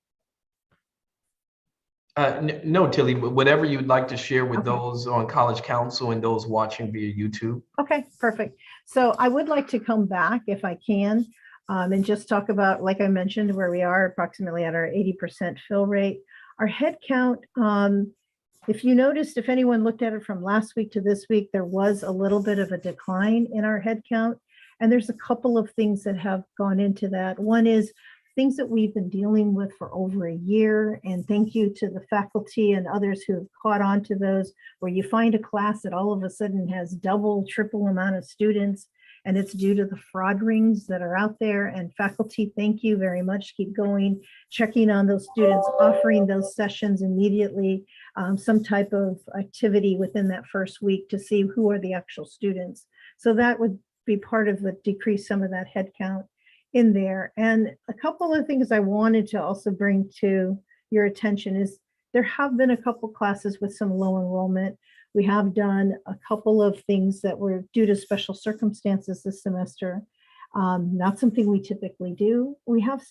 Speaker 2: No, Tilly, whatever you'd like to share with those on College Council and those watching via YouTube. Okay,
Speaker 6: perfect. So I would like to come back if I can and just talk about, like I mentioned, where we are approximately at our 80% fill rate. Our head count, if you noticed, if anyone looked at it from last week to this week, there was a little bit of a decline in our head count. And there's a couple of things that have gone into that. One is things that we've been dealing with for over a year. And thank you to the faculty and others who have caught on to those, where you find a class that all of a sudden has double, triple amount of students. And it's due to the fraud rings that are out there. And faculty, thank you very much. Keep going, checking on those students, offering those sessions immediately, some type of activity within that first week to see who are the actual students. So that would be part of what decrease some of that head count in there. And a couple of things I wanted to also bring to your attention is there have been a couple classes with some low enrollment. We have done a couple of things that were due to special circumstances this semester. Not something we typically do. We have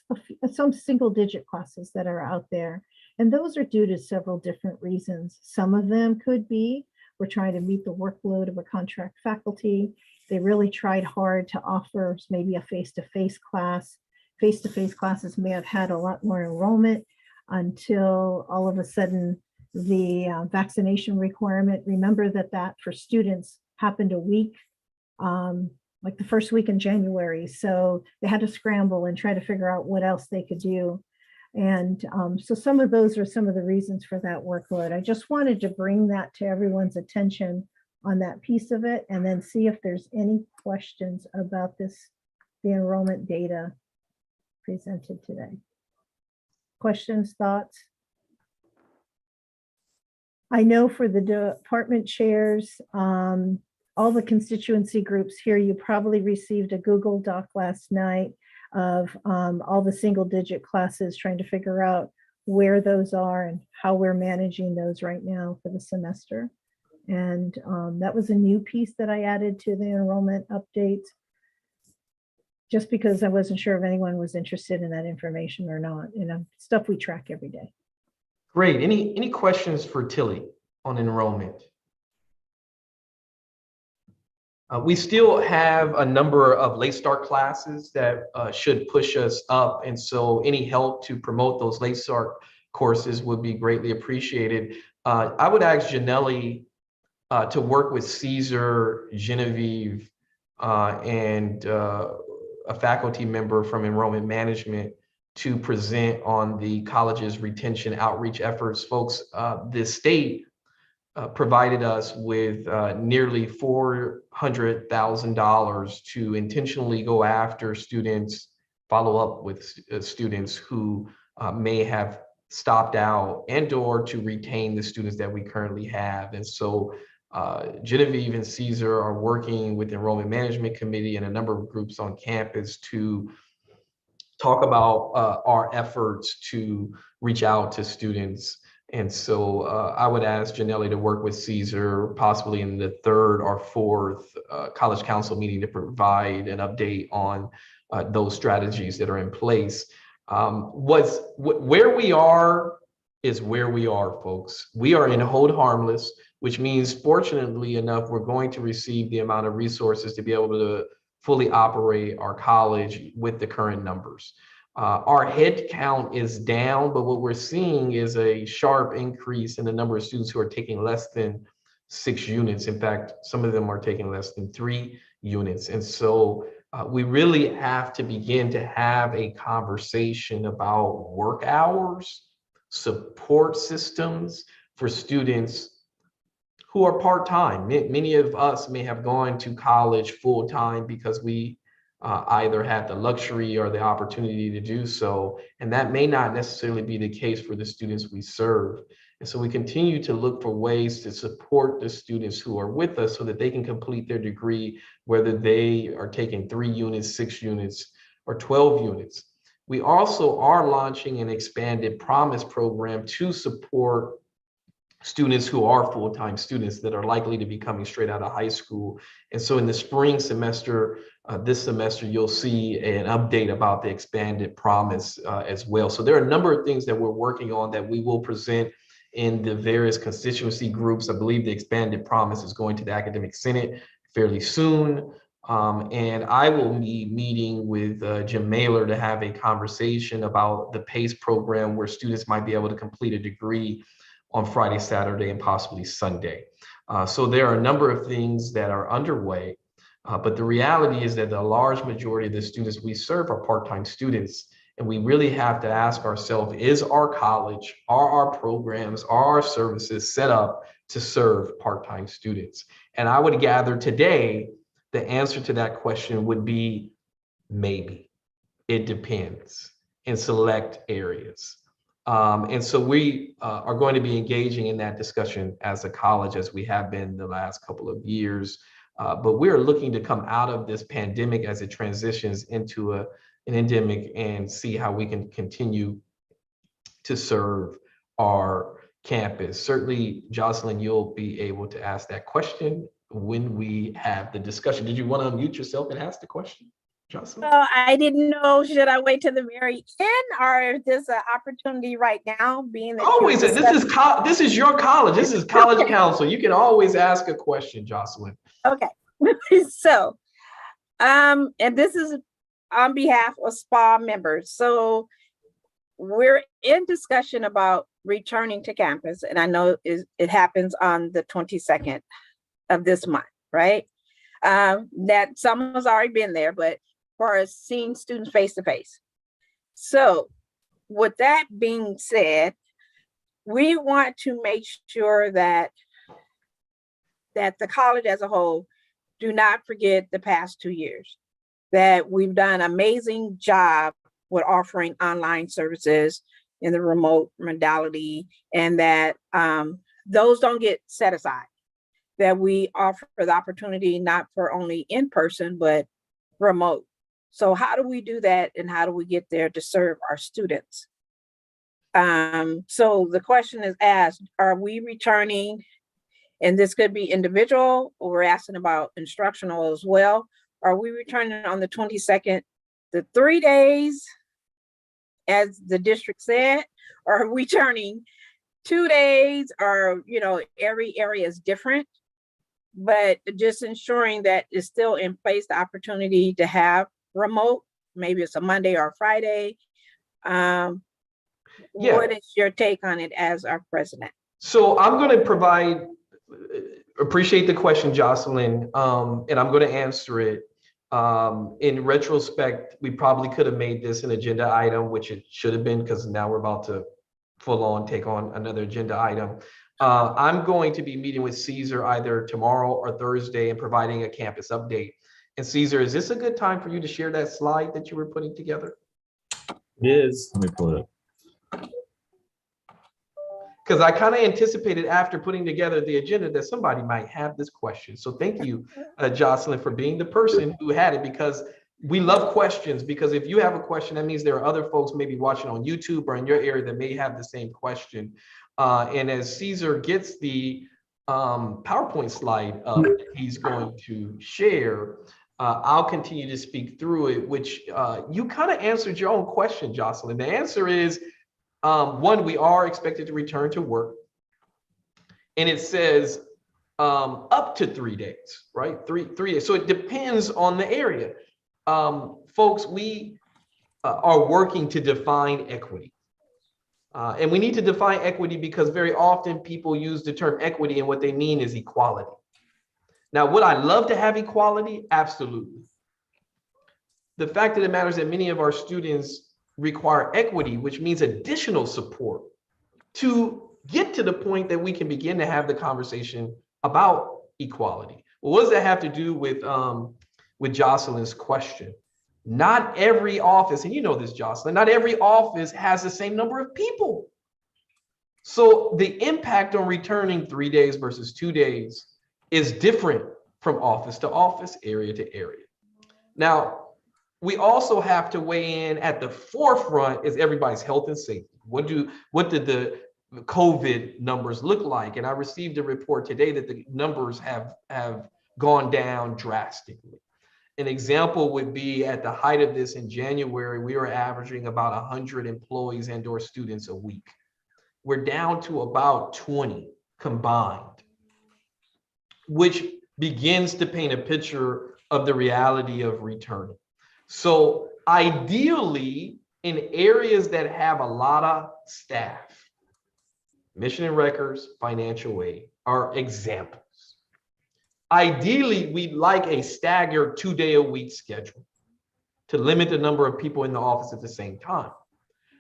Speaker 6: some single digit classes that are out there, and those are due to several different reasons. Some of them could be we're trying to meet the workload of a contract faculty. They really tried hard to offer maybe a face-to-face class. Face-to-face classes may have had a lot more enrollment until all of a sudden the vaccination requirement. Remember that for students happened a week, like the first week in January. So they had to scramble and try to figure out what else they could do. And so some of those are some of the reasons for that workload. I just wanted to bring that to everyone's attention on that piece of it, and then see if there's any questions about the enrollment data presented today. Questions, thoughts? I know for the department chairs, all the constituency groups here, you probably received a Google Doc last night of all the single digit classes, trying to figure out where those are and how we're managing those right now for the semester. And that was a new piece that I added to the enrollment update, just because I wasn't sure if anyone was interested in that information or not. Stuff we track every day.
Speaker 2: Great. Any questions for Tilly on enrollment? We still have a number of late start classes that should push us up. And so any help to promote those late start courses would be greatly appreciated. I would ask Janelli to work with Caesar, Genevieve, and a faculty member from enrollment management to present on the college's retention outreach efforts. Folks, the state provided us with nearly $400,000 to intentionally go after students, follow up with students who may have stopped out, and or to retain the students that we currently have. And so Genevieve and Caesar are working with the Enrollment Management Committee and a number of groups on campus to talk about our efforts to reach out to students. And so I would ask Janelli to work with Caesar, possibly in the third or fourth College Council meeting, to provide an update on those strategies that are in place. Where we are is where we are, folks. We are in hold harmless, which means, fortunately enough, we're going to receive the amount of resources to be able to fully operate our college with the current numbers. Our head count is down, but what we're seeing is a sharp increase in the number of students who are taking less than 6 units. In fact, some of them are taking less than 3 units. And so we really have to begin to have a conversation about work hours, support systems for students who are part-time. Many of us may have gone to college full-time because we either had the luxury or the opportunity to do so, and that may not necessarily be the case for the students we serve. And so we continue to look for ways to support the students who are with us so that they can complete their degree, whether they are taking 3 units, 6 units, or 12 units. We also are launching an expanded promise program to support students who are full-time students that are likely to be coming straight out of high school. And so in the spring semester, this semester, you'll see an update about the expanded promise as well. So there are a number of things that we're working on that we will present in the various constituency groups. I believe the expanded promise is going to the Academic Senate fairly soon. And I will be meeting with Jim Mailer to have a conversation about the PACE program, where students might be able to complete a degree on Friday, Saturday, and possibly Sunday. So there are a number of things that are underway, but the reality is that the large majority of the students we serve are part-time students. And we really have to ask ourselves, is our college, are our programs, are our services set up to serve part-time students? And I would gather today, the answer to that question would be maybe. It depends in select areas. And so we are going to be engaging in that discussion as a college, as we have been the last couple of years. But we're looking to come out of this pandemic as it transitions into an endemic and see how we can continue to serve our campus. Certainly, Jocelyn, you'll be able to ask that question when we have the discussion. Did you want to unmute yourself and ask the question, Jocelyn?
Speaker 3: Well, I didn't know, should I wait till the very end, or is this an opportunity right now, being that
Speaker 2: Always, this is your college. This is college council. You can always ask a question, Jocelyn.
Speaker 3: Okay. So, and this is on behalf of SPA members. So we're in discussion about returning to campus, and I know it happens on the 22nd of this month, right? That someone's already been there, but for seeing students face to face. So with that being said, we want to make sure that the college as a whole do not forget the past 2 years, that we've done an amazing job with offering online services in the remote modality, and that those don't get set aside, that we offer the opportunity not for only in person, but remote. So how do we do that, and how do we get there to serve our students? So the question is asked, are we returning, and this could be individual, or we're asking about instructional as well. Are we returning on the 22nd, the 3 days, as the district said, or are we turning 2 days, or, you know, every area is different, but just ensuring that it's still in place, the opportunity to have remote, maybe it's a Monday or a Friday. What is your take on it as our president?
Speaker 2: So I'm going to appreciate the question, Jocelyn, and I'm going to answer it. In retrospect, we probably could have made this an agenda item, which it should have been, because now we're about to full on take on another agenda item. I'm going to be meeting with Caesar either tomorrow or Thursday and providing a campus update. And Caesar, is this a good time for you to share that slide that you were putting together?
Speaker 1: It is. Let me pull it up.
Speaker 2: Because I kind of anticipated after putting together the agenda that somebody might have this question. So thank you, Jocelyn, for being the person who had it, because we love questions. Because if you have a question, that means there are other folks maybe watching on YouTube or in your area that may have the same question. And as Caesar gets the PowerPoint slide up, he's going to share. I'll continue to speak through it, which you kind of answered your own question, Jocelyn. The answer is, one, we are expected to return to work, and it says up to 3 days, right? Three days. So it depends on the area. Folks, we are working to define equity. And we need to define equity because very often people use the term equity and what they mean is equality. Now, would I love to have equality? Absolutely. The fact of the matter is that many of our students require equity, which means additional support to get to the point that we can begin to have the conversation about equality. Well, what does that have to do with Jocelyn's question? Not every office, and you know this, Jocelyn, not every office has the same number of people. So the impact on returning 3 days versus 2 days is different from office to office, area to area. Now, we also have to weigh in at the forefront is everybody's health and safety. What did the COVID numbers look like? And I received a report today that the numbers have gone down drastically. An example would be at the height of this in January, we were averaging about 100 employees and/or students a week. We're down to about 20 combined, which begins to paint a picture of the reality of returning. So ideally, in areas that have a lot of staff, mission and records, financial aid are examples. Ideally, we'd like a staggered 2-day-a-week schedule to limit the number of people in the office at the same time.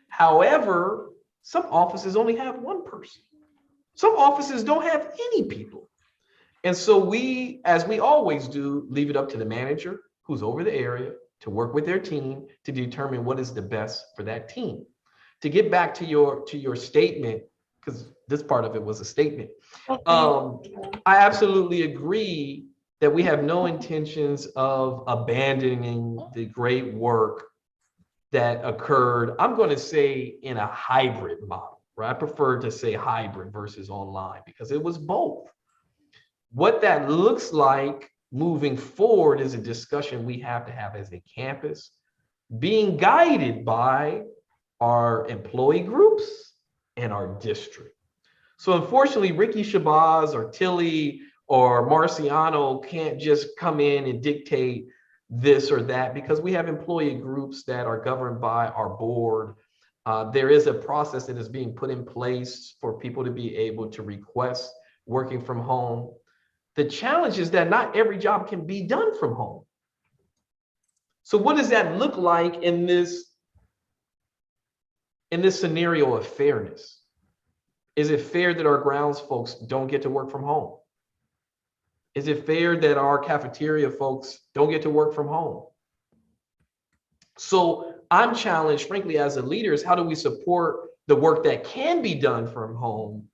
Speaker 2: However, some offices only have one person. Some offices don't have any people. And so we, as we always do, leave it up to the manager who's over the area to work with their team to determine what is the best for that team. To get back to your statement, because this part of it was a statement, I absolutely agree that we have no intentions of abandoning the great work that occurred, I'm going to say, in a hybrid model, right? I prefer to say hybrid versus online because it was both. What that looks like moving forward is a discussion we have to have as a campus, being guided by our employee groups and our district. So unfortunately, Ricky Shabazz or Tilly or Marciano can't just come in and dictate this or that because we have employee groups that are governed by our board There is a process that is being put in place for people to be able to request working from home. The challenge is that not every job can be done from home. So what does that look like in this scenario of fairness? Is it fair that our grounds folks don't get to work from home? Is it fair that our cafeteria folks don't get to work from home? So I'm challenged, frankly, as a leader, is how do we support the work that can be done from home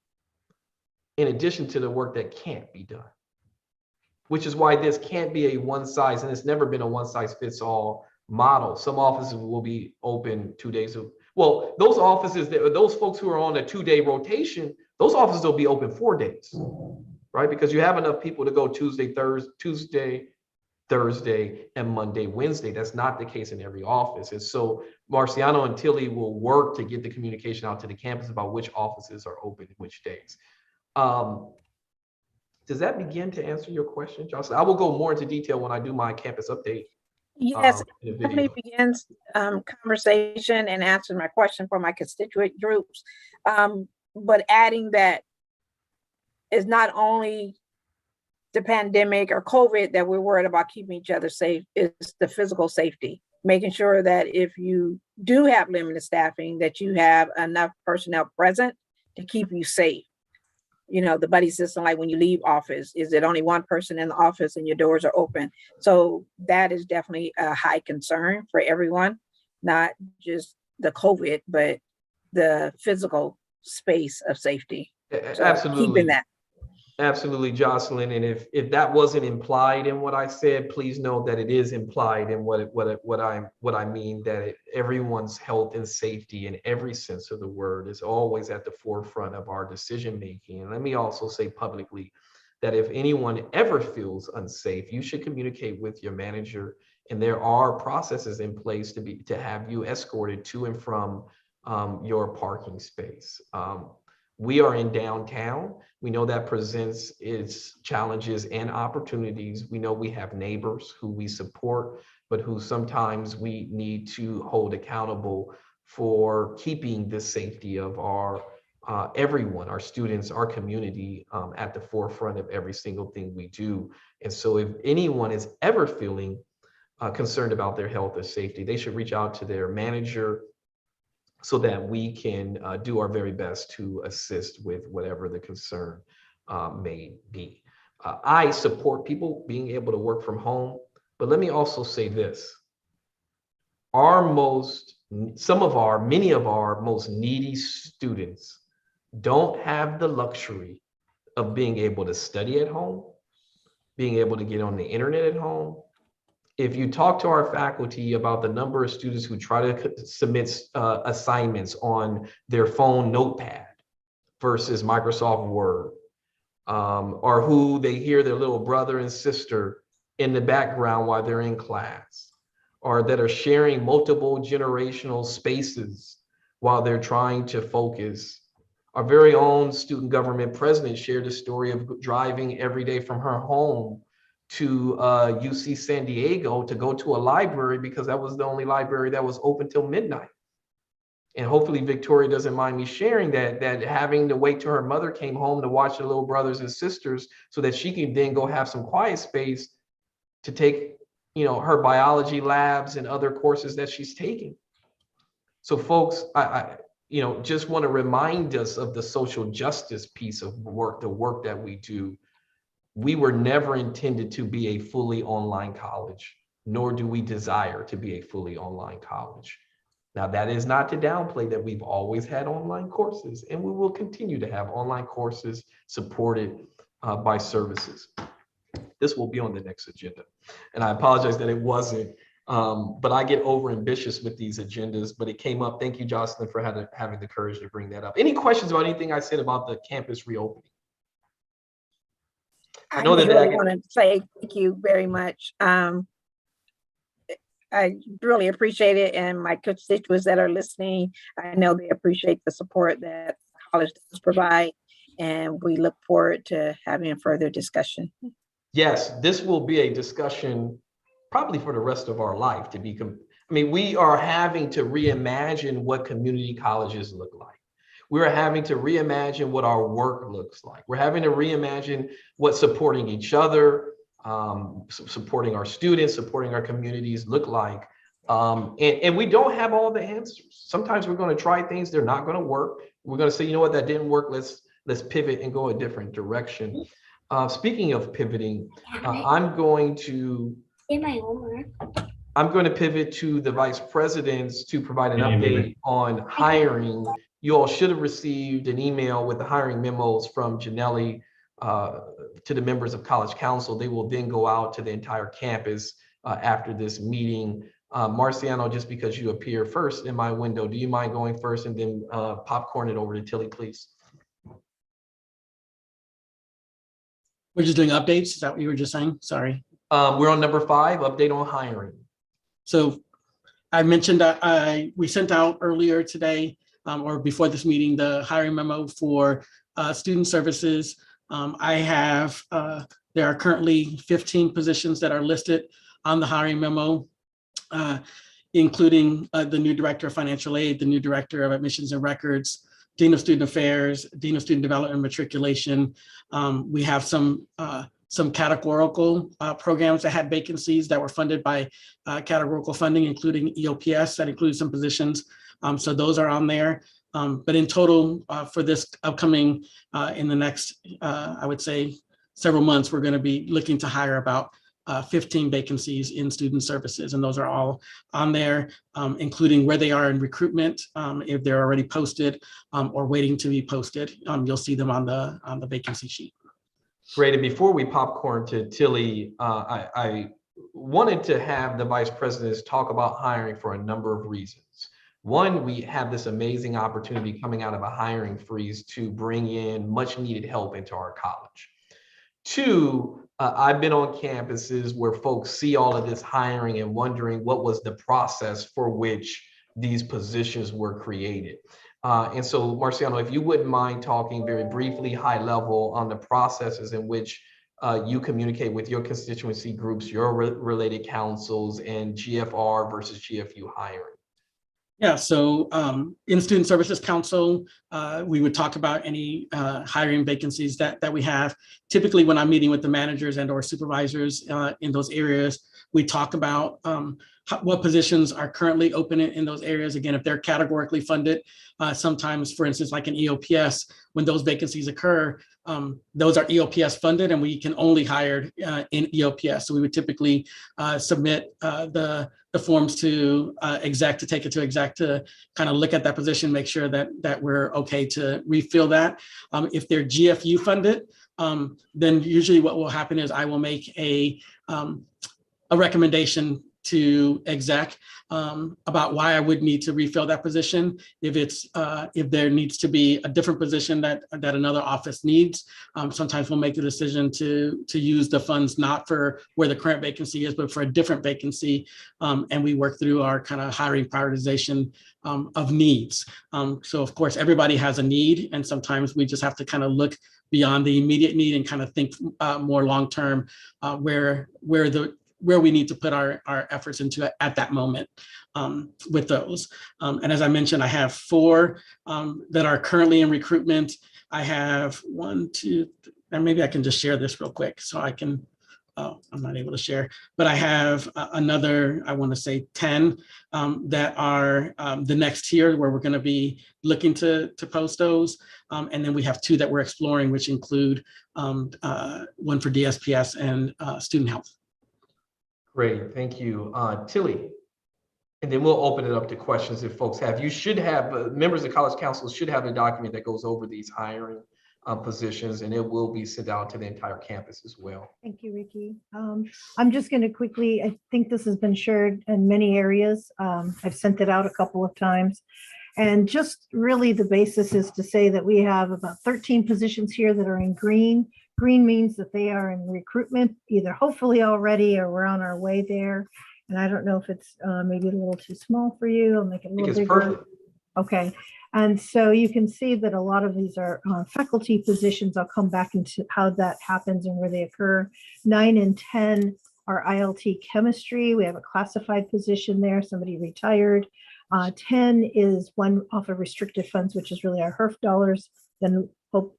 Speaker 2: in addition to the work that can't be done? Which is why this can't be a one size, and it's never been a one size fits all model. Some offices will be open 2 days. Well, those offices, those folks who are on a 2-day rotation, those offices will be open 4 days, right? Because you have enough people to go Tuesday, Thursday, and Monday, Wednesday. That's not the case in every office. And so Marciano and Tilly will work to get the communication out to the campus about which offices are open which days. Does that begin to answer your question, Jocelyn? I will go more into detail when I do my campus update.
Speaker 3: Yes,
Speaker 2: In a
Speaker 3: it definitely
Speaker 2: video.
Speaker 3: begins conversation and answering my question for my constituent groups. But adding that is not only the pandemic or COVID that we're worried about keeping each other safe, it's the physical safety, making sure that if you do have limited staffing, that you have enough personnel present to keep you safe. You know, the buddy system, like when you leave office, is it only one person in the office and your doors are open? So that is definitely a high concern for everyone, not just the COVID, but the physical space of safety. So
Speaker 2: Absolutely.
Speaker 3: keeping that.
Speaker 2: Absolutely, Jocelyn. And if that wasn't implied in what I said, please know that it is implied in what I mean, that everyone's health and safety in every sense of the word is always at the forefront of our decision making. And let me also say publicly that if anyone ever feels unsafe, you should communicate with your manager. And there are processes in place to have you escorted to and from your parking space. We are in downtown. We know that presents its challenges and opportunities. We know we have neighbors who we support, but who sometimes we need to hold accountable for keeping the safety of our everyone, our students, our community at the forefront of every single thing we do. And so if anyone is ever feeling concerned about their health or safety, they should reach out to their manager, so that we can do our very best to assist with whatever the concern may be. I support people being able to work from home, but let me also say this. Many of our most needy students don't have the luxury of being able to study at home, being able to get on the internet at home. If you talk to our faculty about the number of students who try to submit assignments on their phone notepad versus Microsoft Word, or who they hear their little brother and sister in the background while they're in class, or that are sharing multiple generational spaces while they're trying to focus. Our very own student government president shared a story of driving every day from her home to UC San Diego to go to a library because that was the only library that was open till midnight. And hopefully Victoria doesn't mind me sharing that having to wait till her mother came home to watch her little brothers and sisters so that she can then go have some quiet space to take, her biology labs and other courses that she's taking. So folks, I just want to remind us of the social justice piece of work, the work that we do. We were never intended to be a fully online college, nor do we desire to be a fully online college. Now, that is not to downplay that we've always had online courses, and we will continue to have online courses supported by services. This will be on the next agenda. And I apologize that it wasn't, but I get over ambitious with these agendas, but it came up. Thank you, Jocelyn, for having the courage to bring that up. Any questions about anything I said about the campus reopening?
Speaker 3: I just really want to say thank you very much. I really appreciate it, and my constituents that are listening, I know they appreciate the support that college does provide, and we look forward to having a further discussion.
Speaker 2: Yes, this will be a discussion probably for the rest of our life. I mean, we are having to reimagine what community colleges look like. We're having to reimagine what our work looks like. We're having to reimagine what supporting each other, supporting our students, supporting our communities look like. And we don't have all the answers. Sometimes we're going to try things, they're not going to work. We're going to say, you know what, that didn't work. Let's pivot and go a different direction. Speaking of pivoting, I'm going to pivot to the vice presidents to provide an update on hiring. You all should have received an email with the hiring memos from Janelli to the members of College Council. They will then go out to the entire campus after this meeting. Marciano, just because you appear first in my window, do you mind going first and then popcorn it over to Tilly, please?
Speaker 5: We're just doing updates. Is that what you were just saying? Sorry.
Speaker 2: We're on number 5, update on hiring.
Speaker 5: So I mentioned that we sent out earlier today or before this meeting, the hiring memo for student services. There are currently 15 positions that are listed on the hiring memo, including the new director of financial aid, the new director of admissions and records, dean of student affairs, dean of student development and matriculation. We have some categorical programs that had vacancies that were funded by categorical funding, including EOPS, that includes some positions. So those are on there. But in total, for this upcoming, in the next, I would say, several months, we're going to be looking to hire about 15 vacancies in student services. And those are all on there, including where they are in recruitment, if they're already posted or waiting to be posted. You'll see them on the vacancy sheet.
Speaker 2: Great. And before we popcorn to Tilly, I wanted to have the vice presidents talk about hiring for a number of reasons. One, we have this amazing opportunity coming out of a hiring freeze to bring in much needed help into our college. Two, I've been on campuses where folks see all of this hiring and wondering what was the process for which these positions were created. And so, Marciano, if you wouldn't mind talking very briefly, high level, on the processes in which you communicate with your constituency groups, your related councils, and GFR versus GFU hiring.
Speaker 5: Yeah, so in Student Services Council, we would talk about any hiring vacancies that we have. Typically, when I'm meeting with the managers and or supervisors in those areas, we talk about what positions are currently open in those areas. Again, if they're categorically funded, sometimes, for instance, like in EOPS, when those vacancies occur, those are EOPS funded and we can only hire in EOPS. So we would typically submit the forms to exec, to take it to exec to kind of look at that position, make sure that we're okay to refill that. If they're GFU funded, then usually what will happen is I will make a recommendation to exec about why I would need to refill that position. If there needs to be a different position that another office needs, sometimes we'll make the decision to use the funds not for where the current vacancy is, but for a different vacancy. And we work through our kind of hiring prioritization of needs. So of course, everybody has a need, and sometimes we just have to kind of look beyond the immediate need and kind of think more long-term where we need to put our efforts into at that moment with those. And as I mentioned, I have 4 that are currently in recruitment. I have 1, 2, and maybe I can just share this real quick so I can, I'm not able to share, but I have another, I want to say 10 that are the next tier where we're going to be looking to post those. And then we have 2 that we're exploring, which include one for DSPS and student health.
Speaker 2: Great, thank you. Tilly, and then we'll open it up to questions if folks have. You should have, members of College Council should have a document that goes over these hiring positions, and it will be sent out to the entire campus as well.
Speaker 6: Thank you, Ricky. I'm just going to quickly, I think this has been shared in many areas. I've sent it out a couple of times. And just really the basis is to say that we have about 13 positions here that are in green. Green means that they are in recruitment, either hopefully already or we're on our way there. And I don't know if it's maybe a little too small for you. I'll make it a little bigger.
Speaker 2: Perfect.
Speaker 6: Okay. And so you can see that a lot of these are faculty positions. I'll come back into how that happens and where they occur. 9 and 10 our ILT chemistry. We have a classified position there, somebody retired. 10 is one off of restricted funds, which is really our HERF dollars. Then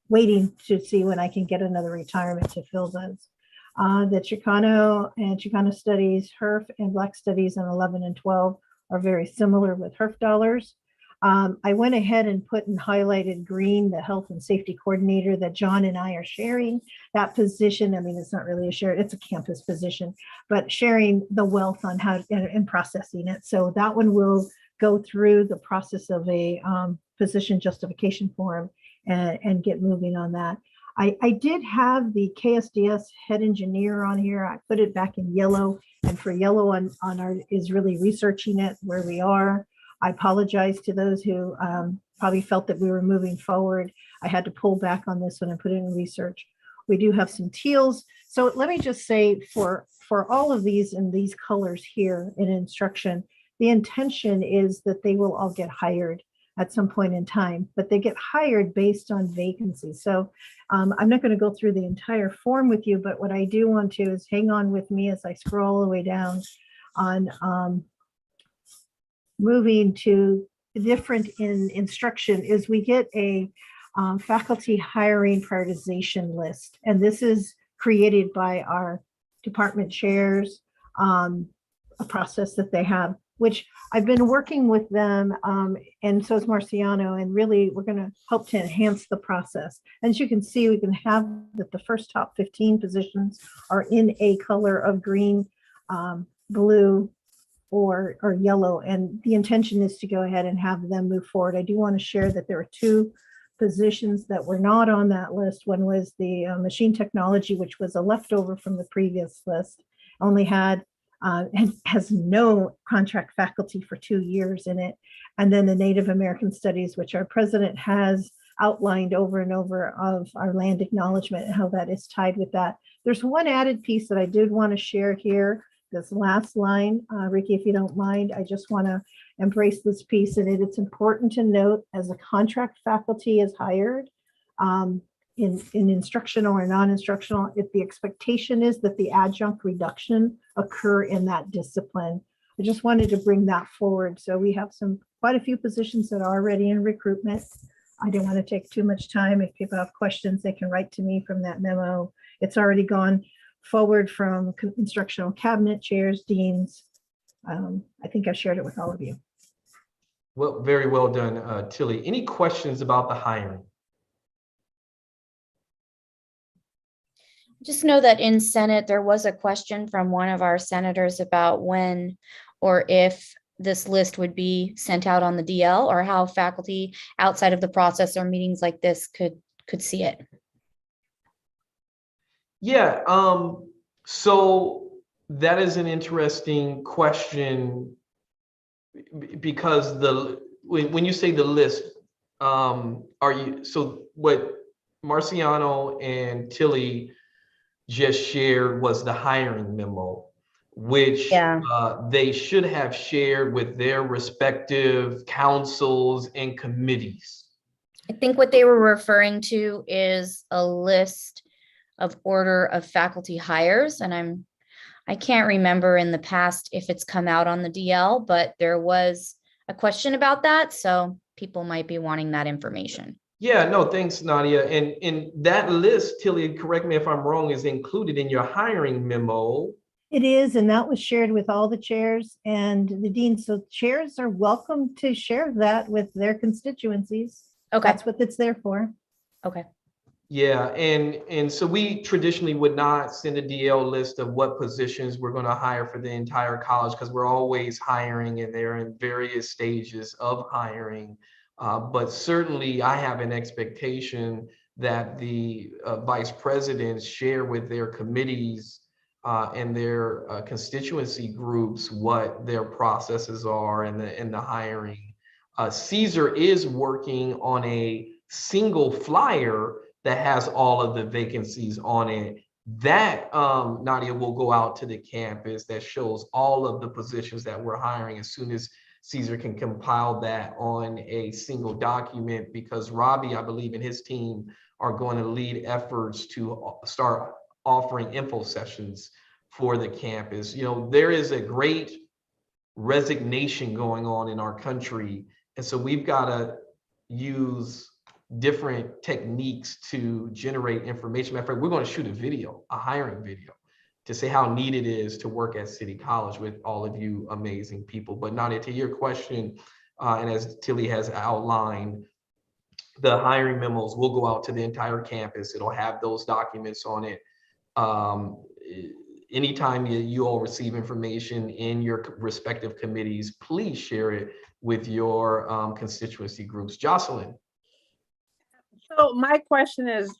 Speaker 6: waiting to see when I can get another retirement to fill those. The Chicano and Chicano studies, HERF and Black studies on 11 and 12 are very similar with HERF dollars. I went ahead and put and highlighted green, the health and safety coordinator that John and I are sharing that position. I mean, it's not really a share, it's a campus position, but sharing the wealth on how and processing it. So that one will go through the process of a position justification form and get moving on that. I did have the KSDS head engineer on here. I put it back in yellow, and for yellow on our is really researching it where we are. I apologize to those who probably felt that we were moving forward. I had to pull back on this one and put it in research. We do have some teals. So let me just say for all of these in these colors here in instruction, the intention is that they will all get hired at some point in time, but they get hired based on vacancies. So I'm not going to go through the entire form with you, but what I do want to is hang on with me as I scroll all the way down on moving to different in instruction is we get a faculty hiring prioritization list. And this is created by our department chairs, a process that they have, which I've been working with them, and so is Marciano, and really we're going to help to enhance the process. And as you can see, we can have that the first top 15 positions are in a color of green, blue, or yellow, and the intention is to go ahead and have them move forward. I do want to share that there are 2 positions that were not on that list. One was the machine technology, which was a leftover from the previous list, only had and has no contract faculty for 2 years in it. And then the Native American Studies, which our president has outlined over and over of our land acknowledgement and how that is tied with that. There's one added piece that I did want to share here. This last line, Ricky, if you don't mind, I just want to embrace this piece in it. It's important to note as a contract faculty is hired in instructional or non-instructional, if the expectation is that the adjunct reduction occur in that discipline. I just wanted to bring that forward. So we have quite a few positions that are already in recruitment. I don't want to take too much time. If people have questions, they can write to me from that memo. It's already gone forward from instructional cabinet chairs, deans. I think I've shared it with all of you.
Speaker 2: Well, very well done, Tilly. Any questions about the hiring?
Speaker 10: Just know that in Senate, there was a question from one of our senators about when or if this list would be sent out on the DL, or how faculty outside of the process or meetings like this could see it.
Speaker 2: Yeah, so that is an interesting question, because when you say the list, so what Marciano and Tilly just shared was the hiring memo, which they should have shared with their respective councils and committees.
Speaker 10: I think what they were referring to is a list of order of faculty hires, and I can't remember in the past if it's come out on the DL, but there was a question about that, so people might be wanting that information.
Speaker 2: Yeah, no, thanks, Nadia. And that list, Tilly, correct me if I'm wrong, is included in your hiring memo.
Speaker 6: It is, and that was shared with all the chairs and the deans. So chairs are welcome to share that with their constituencies.
Speaker 10: Okay.
Speaker 6: That's what it's there for.
Speaker 10: Okay.
Speaker 2: Yeah, and so we traditionally would not send a DL list of what positions we're going to hire for the entire college, because we're always hiring and they're in various stages of hiring. But certainly I have an expectation that the vice presidents share with their committees and their constituency groups what their processes are in the hiring. Caesar is working on a single flyer that has all of the vacancies on it. That, Nadia, will go out to the campus that shows all of the positions that we're hiring as soon as Caesar can compile that on a single document, because Robbie, I believe, and his team are going to lead efforts to start offering info sessions for the campus. You know, there is a great resignation going on in our country. And so we've got to use different techniques to generate information. Matter of fact, we're going to shoot a video, a hiring video, to say how neat it is to work at City College with all of you amazing people. But Nadia, to your question, and as Tilly has outlined, the hiring memos will go out to the entire campus. It'll have those documents on it. Anytime you all receive information in your respective committees, please share it with your constituency groups. Jocelyn.
Speaker 3: So my question is,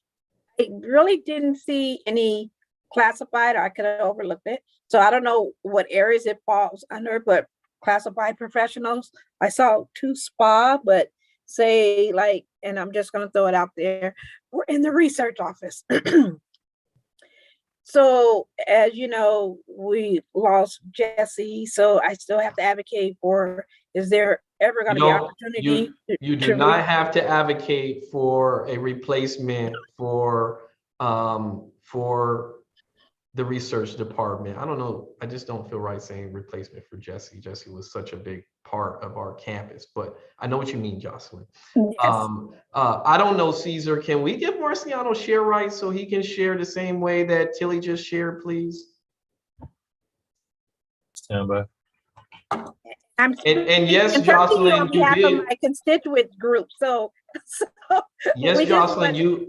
Speaker 3: I really didn't see any classified, or I could have overlooked it. So I don't know what areas it falls under, but classified professionals, I saw 2 SPA, but say like, and I'm just going to throw it out there, we're in the research office. So as you know, we lost Jesse, so I still have to advocate for, is there ever going to be opportunity?
Speaker 2: You do not have to advocate for a replacement for the research department. I don't know, I just don't feel right saying replacement for Jesse. Jesse was such a big part of our campus, but I know what you mean, Jocelyn.
Speaker 3: Yes.
Speaker 2: I don't know, Caesar, can we give Marciano share rights so he can share the same way that Tilly just shared, please?
Speaker 1: Stand by.
Speaker 3: I'm
Speaker 2: and yes,
Speaker 3: and
Speaker 2: Jocelyn,
Speaker 3: on behalf of my constituent group. So
Speaker 2: yes, Jocelyn,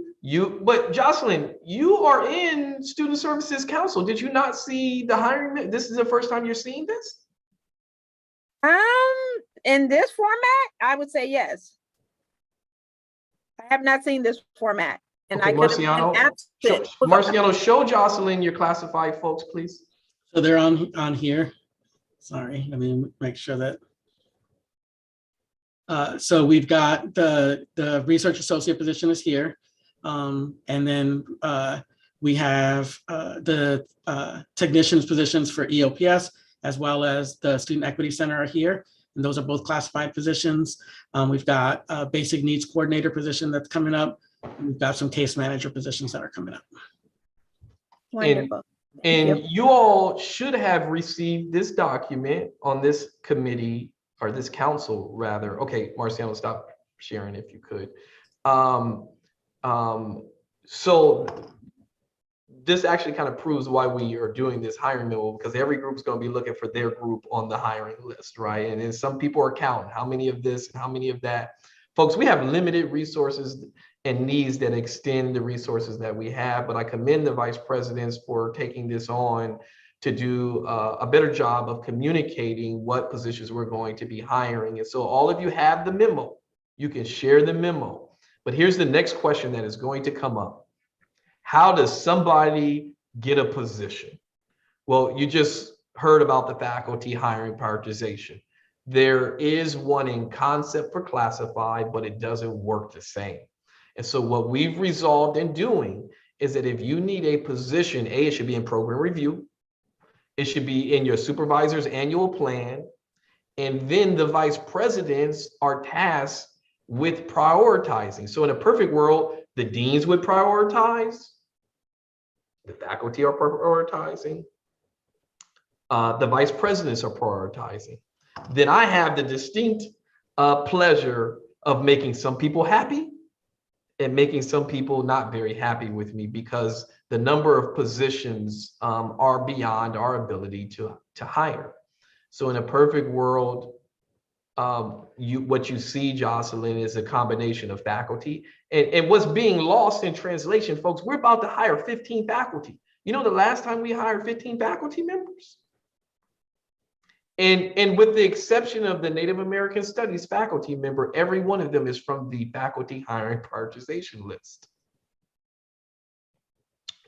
Speaker 2: but Jocelyn, you are in Student Services Council. Did you not see the hiring? This is the first time you're seeing this?
Speaker 3: In this format, I would say yes. I have not seen this format, and
Speaker 2: okay,
Speaker 3: I could have been absent.
Speaker 2: Marciano, show Jocelyn your classified folks, please.
Speaker 5: So they're on here. Sorry, let me make sure that. So we've got the research associate position is here. And then we have the technicians positions for EOPS, as well as the Student Equity Center are here. And those are both classified positions. We've got a basic needs coordinator position that's coming up. And we've got some case manager positions that are coming up.
Speaker 3: Wonderful.
Speaker 2: And you all should have received this document on this committee, or this council rather. Okay, Marciano, stop sharing if you could. So this actually kind of proves why we are doing this hiring memo, because every group is going to be looking for their group on the hiring list, right? And then some people are counting how many of this and how many of that. Folks, we have limited resources and needs that extend the resources that we have, but I commend the vice presidents for taking this on to do a better job of communicating what positions we're going to be hiring. And so all of you have the memo. You can share the memo. But here's the next question that is going to come up. How does somebody get a position? Well, you just heard about the faculty hiring prioritization. There is one in concept for classified, but it doesn't work the same. And so what we've resolved in doing is that if you need a position, it should be in program review. It should be in your supervisor's annual plan. And then the vice presidents are tasked with prioritizing. So in a perfect world, the deans would prioritize, the faculty are prioritizing, the vice presidents are prioritizing. Then I have the distinct pleasure of making some people happy and making some people not very happy with me, because the number of positions are beyond our ability to hire. So in a perfect world, what you see, Jocelyn, is a combination of faculty. And what's being lost in translation, folks, we're about to hire 15 faculty. You know the last time we hired 15 faculty members? And with the exception of the Native American Studies faculty member, every one of them is from the faculty hiring prioritization list.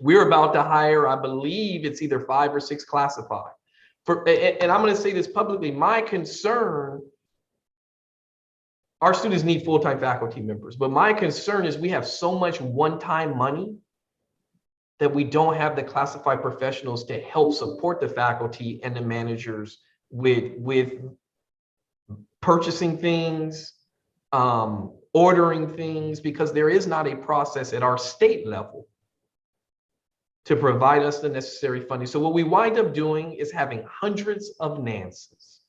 Speaker 2: We're about to hire, I believe it's either 5 or 6 classified. And I'm going to say this publicly, my concern, our students need full-time faculty members, but my concern is we have so much one-time money that we don't have the classified professionals to help support the faculty and the managers with purchasing things, ordering things, because there is not a process at our state level to provide us the necessary funding. So what we wind up doing is having hundreds of Nances.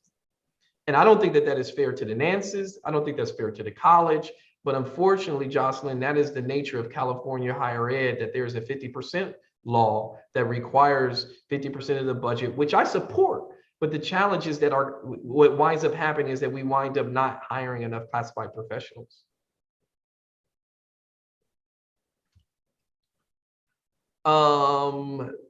Speaker 2: And I don't think that that is fair to the Nances. I don't think that's fair to the college. But unfortunately, Jocelyn, that is the nature of California higher ed, that there's a 50% law that requires 50% of the budget, which I support. But the challenge is that what winds up happening is that we wind up not hiring enough classified professionals.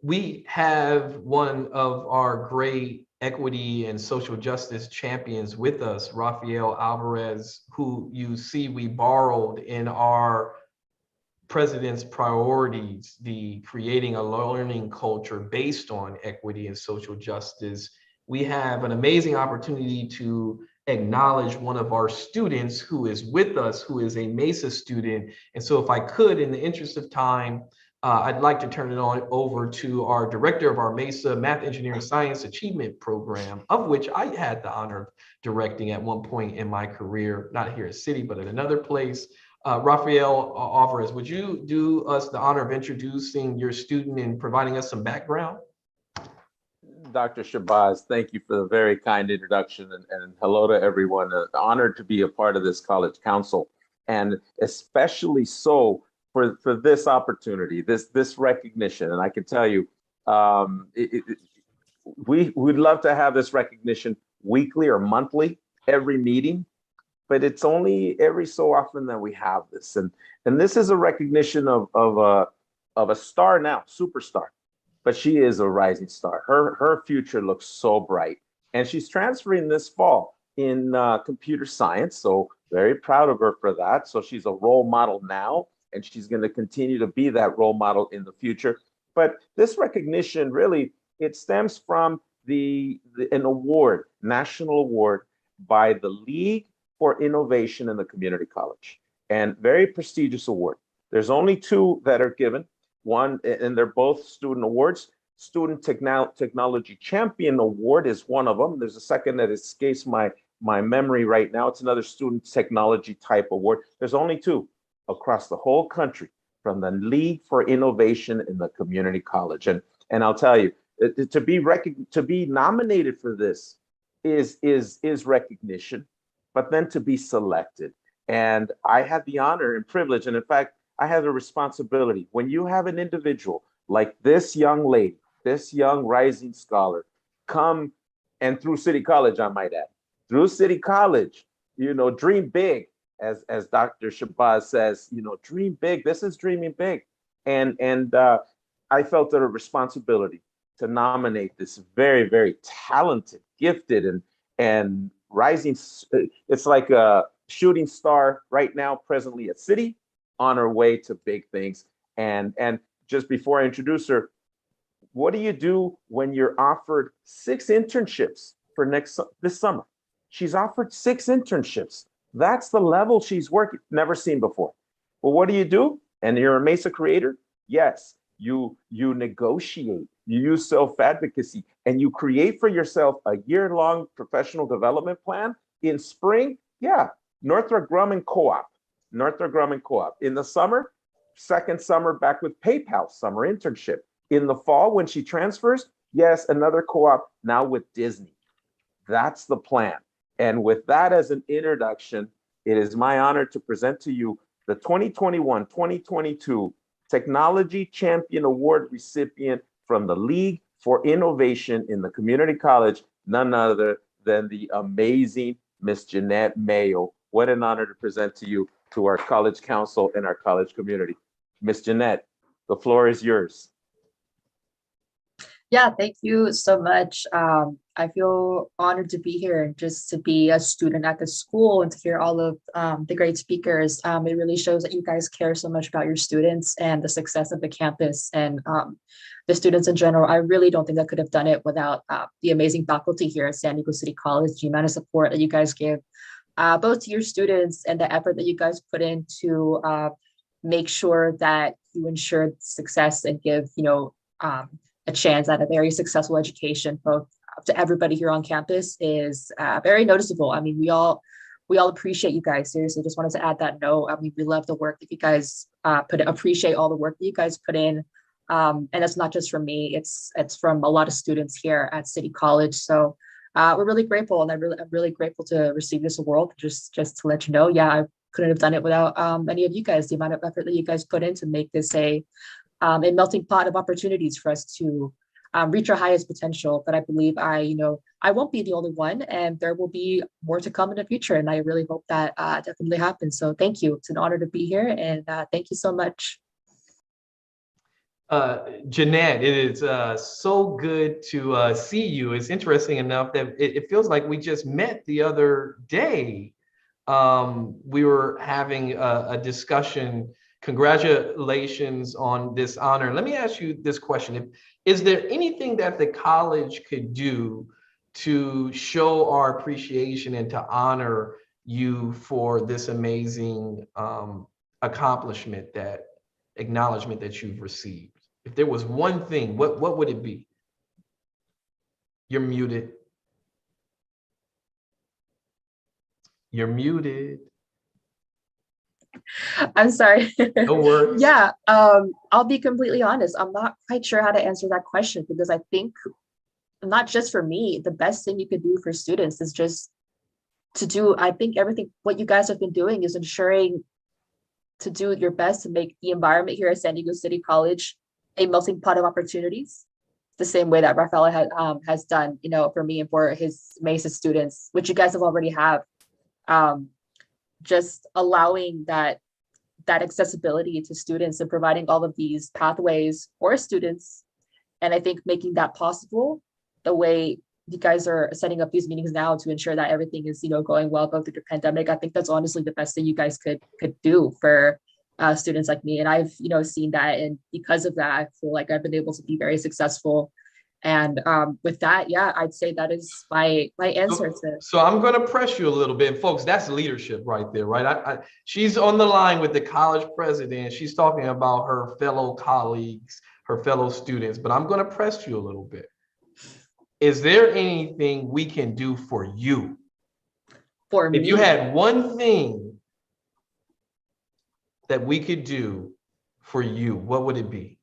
Speaker 2: We have one of our great equity and social justice champions with us, Rafael Alvarez, who you see we borrowed in our president's priorities, the creating a learning culture based on equity and social justice. We have an amazing opportunity to acknowledge one of our students who is with us, who is a MESA student. And so if I could, in the interest of time, I'd like to turn it over to our director of our MESA Math, Engineering, Science Achievement Program, of which I had the honor of directing at one point in my career, not here at City, but at another place. Rafael Alvarez, would you do us the honor of introducing your student and providing us some background?
Speaker 11: Dr. Shabazz, thank you for the very kind introduction, and hello to everyone. Honored to be a part of this college council, and especially so for this opportunity, this recognition. And I can tell you, we'd love to have this recognition weekly or monthly, every meeting, but it's only every so often that we have this. And this is a recognition of a star now, superstar, but she is a rising star. Her future looks so bright, and she's transferring this fall in computer science. So very proud of her for that. So she's a role model now, and she's going to continue to be that role model in the future. But this recognition really, it stems from an award, national award by the League for Innovation in the Community College, and very prestigious award. There's only two that are given. One, and they're both student awards. Student Technology Champion Award is one of them. There's a second that escapes my memory right now. It's another Student Technology type award. There's only two across the whole country from the League for Innovation in the Community College. And I'll tell you, to be nominated for this is recognition, but then to be selected. And I had the honor and privilege, and in fact, I have a responsibility. When you have an individual like this young lady, this young rising scholar, come, and through City College, I might add, through City College, dream big, as Dr. Shabazz says, dream big. This is dreaming big. And I felt it a responsibility to nominate this very, very talented, gifted, and rising. It's like a shooting star right now, presently at City, on her way to big things. And just before I introduce her, what do you do when you're offered 6 internships for this summer? She's offered 6 internships. That's the level she's working, never seen before. Well, what do? And you're a MESA creator? Yes, you negotiate, you use self-advocacy, and you create for yourself a year-long professional development plan. In spring, Northrop Grumman Co-op. In the summer, second summer back with PayPal, summer internship. In the fall, when she transfers, yes, another co-op, now with Disney. That's the plan. And with that as an introduction, it is my honor to present to you the 2021-2022 Technology Champion Award recipient from the League for Innovation in the Community College, none other than the amazing Miss Jeanette Mayo. What an honor to present to you, to our college council and our college community. Miss Jeanette, the floor is yours.
Speaker 12: Yeah, thank you so much. I feel honored to be here, just to be a student at the school and to hear all of the great speakers. It really shows that you guys care so much about your students and the success of the campus and the students in general. I really don't think I could have done it without the amazing faculty here at San Diego City College, the amount of support that you guys give both to your students and the effort that you guys put in to make sure that you ensure success and give, a chance at a very successful education, both to everybody here on campus, is very noticeable. I mean, we all appreciate you guys. Seriously, just wanted to add that note. I mean, we love the work that you guys appreciate all the work that you guys put in And that's not just from me, it's from a lot of students here at City College. So we're really grateful, and I'm really grateful to receive this award. Just to let you know, yeah, I couldn't have done it without any of you guys, the amount of effort that you guys put in to make this a melting pot of opportunities for us to reach our highest potential. But I believe I won't be the only one, and there will be more to come in the future. And I really hope that definitely happens. So thank you. It's an honor to be here, and thank you so much.
Speaker 2: Jeanette, it is so good to see you. It's interesting enough that it feels like we just met the other day. We were having a discussion. Congratulations on this honor. Let me ask you this question. Is there anything that the college could do to show our appreciation and to honor you for this amazing acknowledgement that you've received? If there was one thing, what would it be? You're muted. You're muted.
Speaker 12: I'm sorry.
Speaker 2: No worries.
Speaker 12: Yeah, I'll be completely honest. I'm not quite sure how to answer that question, because I think not just for me, the best thing you could do for students is just to do, I think everything, what you guys have been doing is ensuring to do your best to make the environment here at San Diego City College a melting pot of opportunities, the same way that Rafael has done, for me and for his Mesa students, which you guys have already have. Just allowing that accessibility to students and providing all of these pathways for students. And I think making that possible, the way you guys are setting up these meetings now to ensure that everything is, going well both through the pandemic, I think that's honestly the best thing you guys could do for students like me. And I've, seen that. And because of that, I feel like I've been able to be very successful. And with that, yeah, I'd say that is my answer to.
Speaker 2: So I'm going to press you a little bit, folks. That's leadership right there, right? She's on the line with the college president. She's talking about her fellow colleagues, her fellow students. But I'm going to press you a little bit. Is there anything we can do for you?
Speaker 12: For me,
Speaker 2: if you had one thing that we could do for you, what would it be?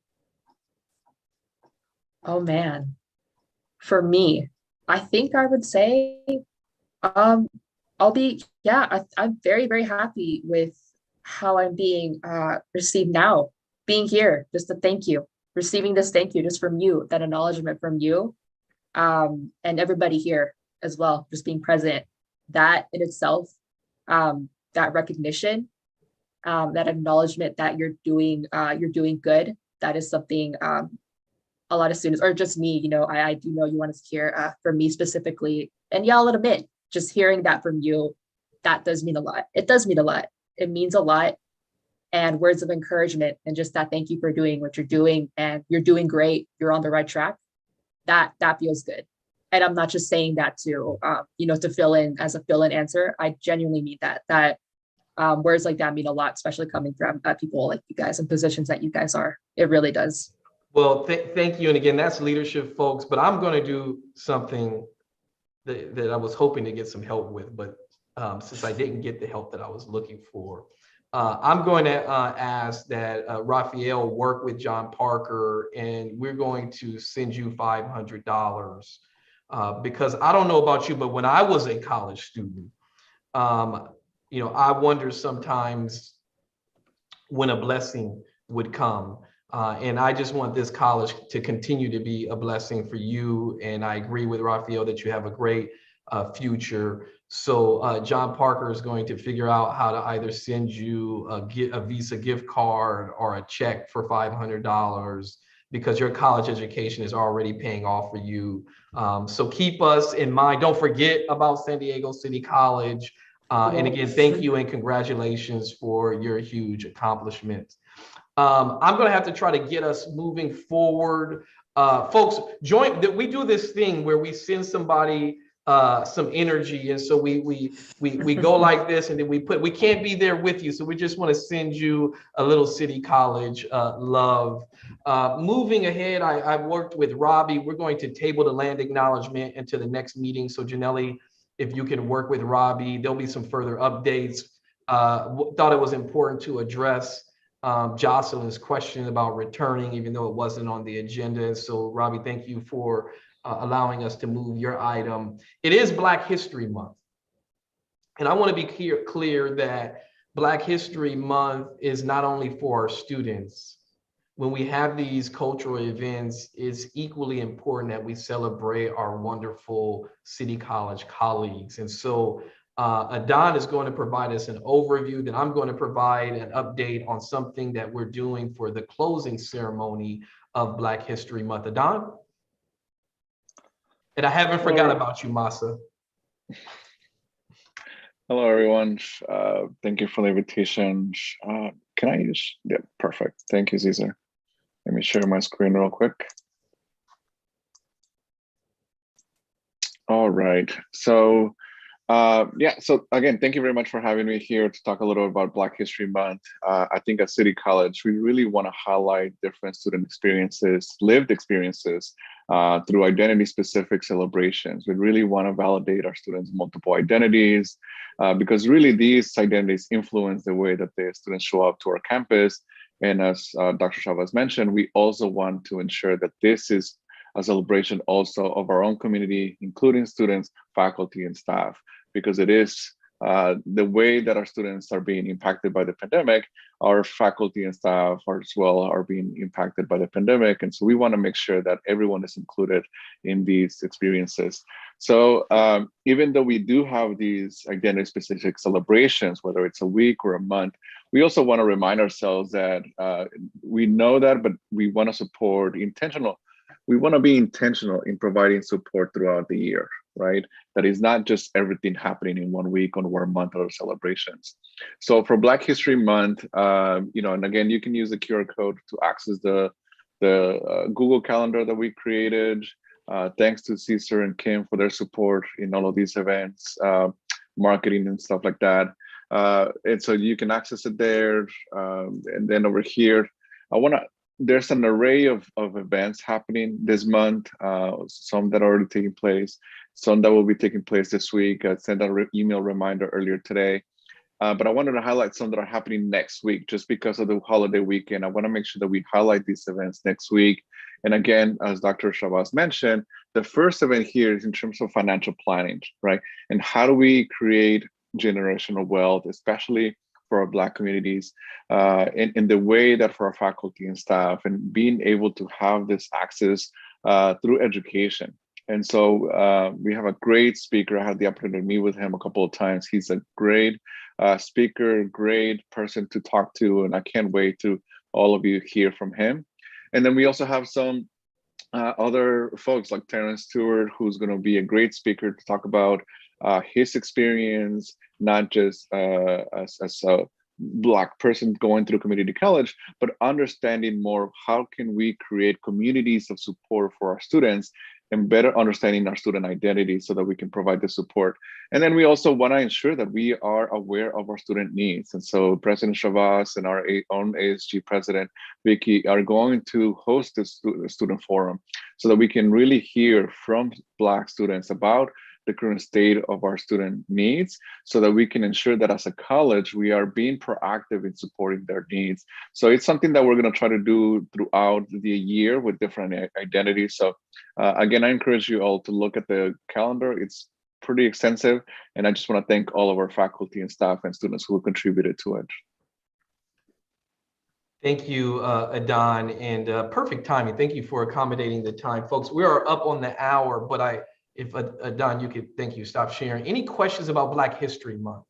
Speaker 12: Oh man, for me, I think I would say, I'm very, very happy with how I'm being received now, being here, just a thank you, receiving this thank you just from you, that acknowledgement from you, and everybody here as well, just being present. That in itself, that recognition, that acknowledgement that you're doing good, that is something a lot of students, or just me, I do know you want to hear from me specifically. And yeah, I'll admit, just hearing that from you, that does mean a lot. It does mean a lot. It means a lot. And words of encouragement and just that thank you for doing what you're doing, and you're doing great. You're on the right track. That feels good. And I'm not just saying that to, to fill in as a fill-in answer. I genuinely mean that words like that mean a lot, especially coming from people like you guys in positions that you guys are. It really does.
Speaker 2: Well, thank you. And again, that's leadership, folks. But I'm going to do something that I was hoping to get some help with. But since I didn't get the help that I was looking for, I'm going to ask that Raphael work with John Parker, and we're going to send you $500 because I don't know about you, but when I was a college student, I wonder sometimes when a blessing would come. And I just want this college to continue to be a blessing for you. And I agree with Raphael that you have a great future. So John Parker is going to figure out how to either send you a Visa gift card or a check for $500 because your college education is already paying off for you. So keep us in mind. Don't forget about San Diego City College. And again, thank you and congratulations for your huge accomplishments. I'm going to have to try to get us moving forward. Folks, we do this thing where we send somebody some energy. And so we go like this, and then we can't be there with you. So we just want to send you a little City College love. Moving ahead, I've worked with Robbie. We're going to table the land acknowledgement into the next meeting. So Janelli, if you can work with Robbie, there'll be some further updates. Thought it was important to address Jocelyn's question about returning, even though it wasn't on the agenda. So Robbie, thank you for allowing us to move your item. It is Black History Month. And I want to be clear that Black History Month is not only for our students. When we have these cultural events, it's equally important that we celebrate our wonderful City College colleagues. And so Adon is going to provide us an overview, then I'm going to provide an update on something that we're doing for the closing ceremony of Black History Month. Adon? And I haven't forgot about you, Masa.
Speaker 13: Hello, everyone. Thank you for the invitation. Can I use, yeah, perfect. Thank you, Caesar. Let me share my screen real quick. All right, so yeah, so again, thank you very much for having me here to talk a little about Black History Month. I think at City College, we really want to highlight different student experiences, lived experiences through identity-specific celebrations. We really want to validate our students' multiple identities because really these identities influence the way that the students show up to our campus. And as Dr. Chavez mentioned, we also want to ensure that this is a celebration also of our own community, including students, faculty, and staff, because it is the way that our students are being impacted by the pandemic. Our faculty and staff as well are being impacted by the pandemic. And so we want to make sure that everyone is included in these experiences. So even though we do have these identity-specific celebrations, whether it's a week or a month, we also want to remind ourselves that we know that, but we want to support we want to be intentional in providing support throughout the year, right? That is not just everything happening in 1 week or 1 month or celebrations. So for Black History Month, you know, and again, you can use the QR code to access the Google Calendar that we created. Thanks to Caesar and Kim for their support in all of these events, marketing and stuff like that. And so you can access it there. And then over here, there's an array of events happening this month, some that are already taking place, some that will be taking place this week. I sent out an email reminder earlier today, but I wanted to highlight some that are happening next week just because of the holiday weekend. I want to make sure that we highlight these events next week. And again, as Dr. Chavez mentioned, the first event here is in terms of financial planning, right? And how do we create generational wealth, especially for our Black communities, in the way that for our faculty and staff, and being able to have this access through education. And so we have a great speaker. I had the opportunity to meet with him a couple of times. He's a great speaker, great person to talk to, and I can't wait to all of you hear from him. And then we also have some other folks like Terrence Stewart, who's going to be a great speaker to talk about his experience, not just as a Black person going through community college, but understanding more of how can we create communities of support for our students and better understanding our student identity so that we can provide the support. And then we also want to ensure that we are aware of our student needs. And so President Chavez and our own ASG President, Vicky, are going to host this student forum so that we can really hear from Black students about the current state of our student needs so that we can ensure that as a college, we are being proactive in supporting their needs. So it's something that we're going to try to do throughout the year with different identities. So again, I encourage you all to look at the calendar. It's pretty extensive. And I just want to thank all of our faculty and staff and students who contributed to it.
Speaker 2: Thank you, Adon, and perfect timing. Thank you for accommodating the time. Folks, we are up on the hour, but if Adon, you could, thank you, stop sharing. Any questions about Black History Month?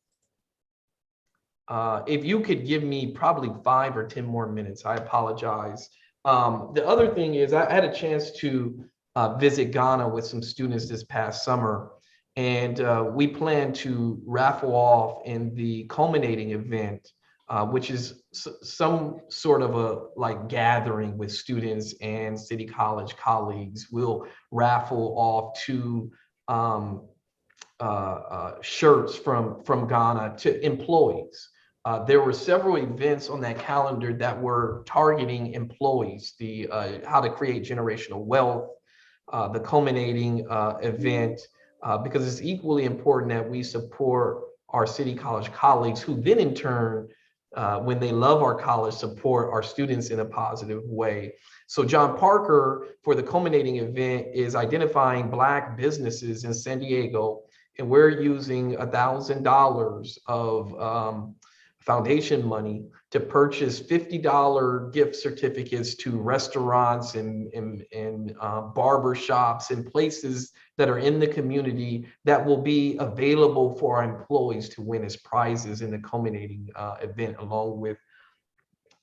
Speaker 2: If you could give me probably 5 or 10 more minutes, I apologize. The other thing is I had a chance to visit Ghana with some students this past summer, and we plan to raffle off in the culminating event, which is some sort of a gathering with students and City College colleagues. We'll raffle off 2 shirts from Ghana to employees. There were several events on that calendar that were targeting employees, the how to create generational wealth, the culminating event, because it's equally important that we support our City College colleagues who then in turn when they love our college, support our students in a positive way. So John Parker, for the culminating event, is identifying Black businesses in San Diego, and we're using $1,000 of foundation money to purchase $50 gift certificates to restaurants and barber shops and places that are in the community that will be available for our employees to win as prizes in the culminating event, along with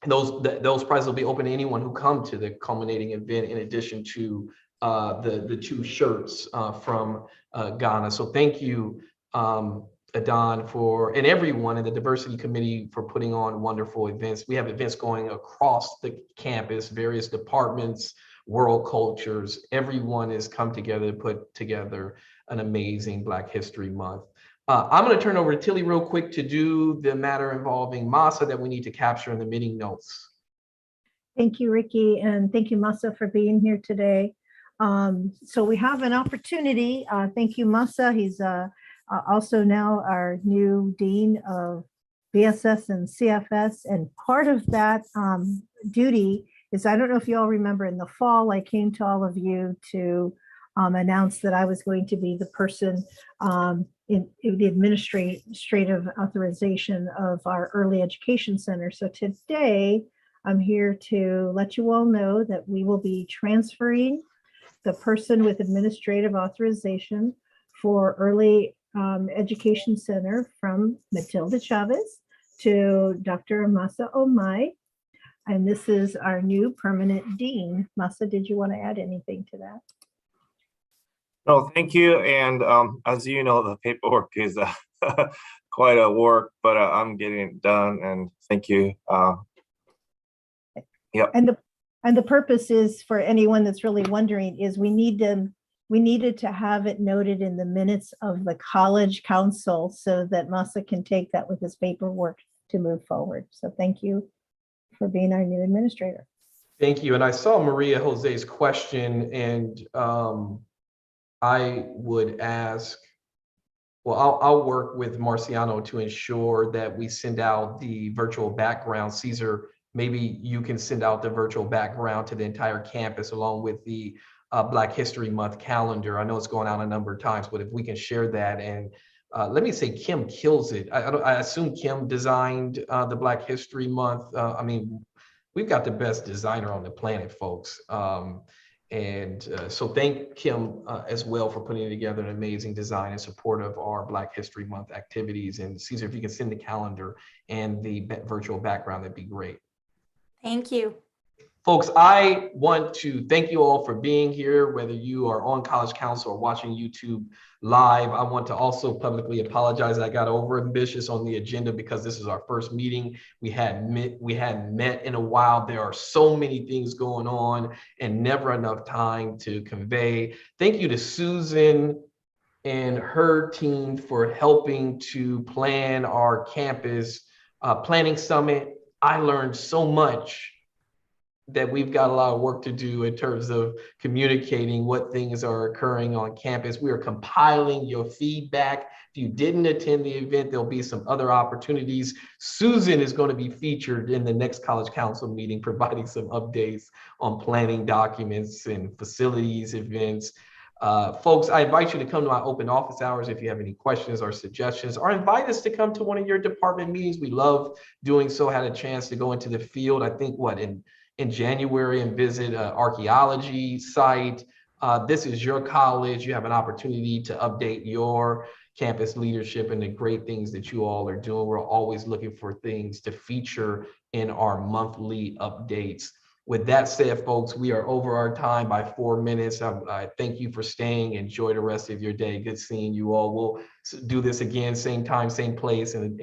Speaker 2: those prizes will be open to anyone who come to the culminating event, in addition to the 2 shirts from Ghana. So thank you, Adon, and everyone in the diversity committee for putting on wonderful events. We have events going across the campus, various departments, world cultures. Everyone has come together to put together an amazing Black History Month. I'm going to turn over to Tilly real quick to do the matter involving Masa that we need to capture in the meeting notes.
Speaker 6: Thank you, Ricky, and thank you, Masa, for being here today. So we have an opportunity. Thank you, Masa. He's also now our new Dean of BSS and CFS. And part of that duty is, I don't know if you all remember, in the fall, I came to all of you to announce that I was going to be the person in the administrative authorization of our early education center. So today, I'm here to let you all know that we will be transferring the person with administrative authorization for early education center from Matilda Chavez to Dr. Masa Omai. And this is our new permanent dean. Masa, did you want to add anything to that?
Speaker 1: No, thank you. And as you know, the paperwork is quite a work, but I'm getting it done. And thank you. Yeah.
Speaker 6: And the purpose is, for anyone that's really wondering, is we needed to have it noted in the minutes of the college council so that Masa can take that with his paperwork to move forward. So thank you for being our new administrator.
Speaker 2: Thank you. And I saw Maria Jose's question, and I would ask, well, I'll work with Marciano to ensure that we send out the virtual background. Caesar, maybe you can send out the virtual background to the entire campus along with the Black History Month calendar. I know it's going out a number of times, but if we can share that. And let me say, Kim kills it. I assume Kim designed the Black History Month. I mean, we've got the best designer on the planet, folks. So thank Kim as well for putting together an amazing design in support of our Black History Month activities. And Caesar, if you can send the calendar and the virtual background, that'd be great.
Speaker 7: Thank you.
Speaker 2: Folks, I want to thank you all for being here, whether you are on College Council or watching YouTube live. I want to also publicly apologize. I got over ambitious on the agenda because this is our first meeting. We hadn't met in a while. There are so many things going on and never enough time to convey. Thank you to Susan and her team for helping to plan our campus planning summit. I learned so much that we've got a lot of work to do in terms of communicating what things are occurring on campus. We are compiling your feedback. If you didn't attend the event, there'll be some other opportunities. Susan is going to be featured in the next College Council meeting, providing some updates on planning documents and facilities, events. Folks, I invite you to come to my open office hours if you have any questions or suggestions, or invite us to come to one of your department meetings. We love doing so. Had a chance to go into the field, I think, in January, and visit an archaeology site. This is your college. You have an opportunity to update your campus leadership and the great things that you all are doing. We're always looking for things to feature in our monthly updates. With that said, folks, we are over our time by 4 minutes. I thank you for staying. Enjoy the rest of your day. Good seeing you all. We'll do this again, same time, same place, and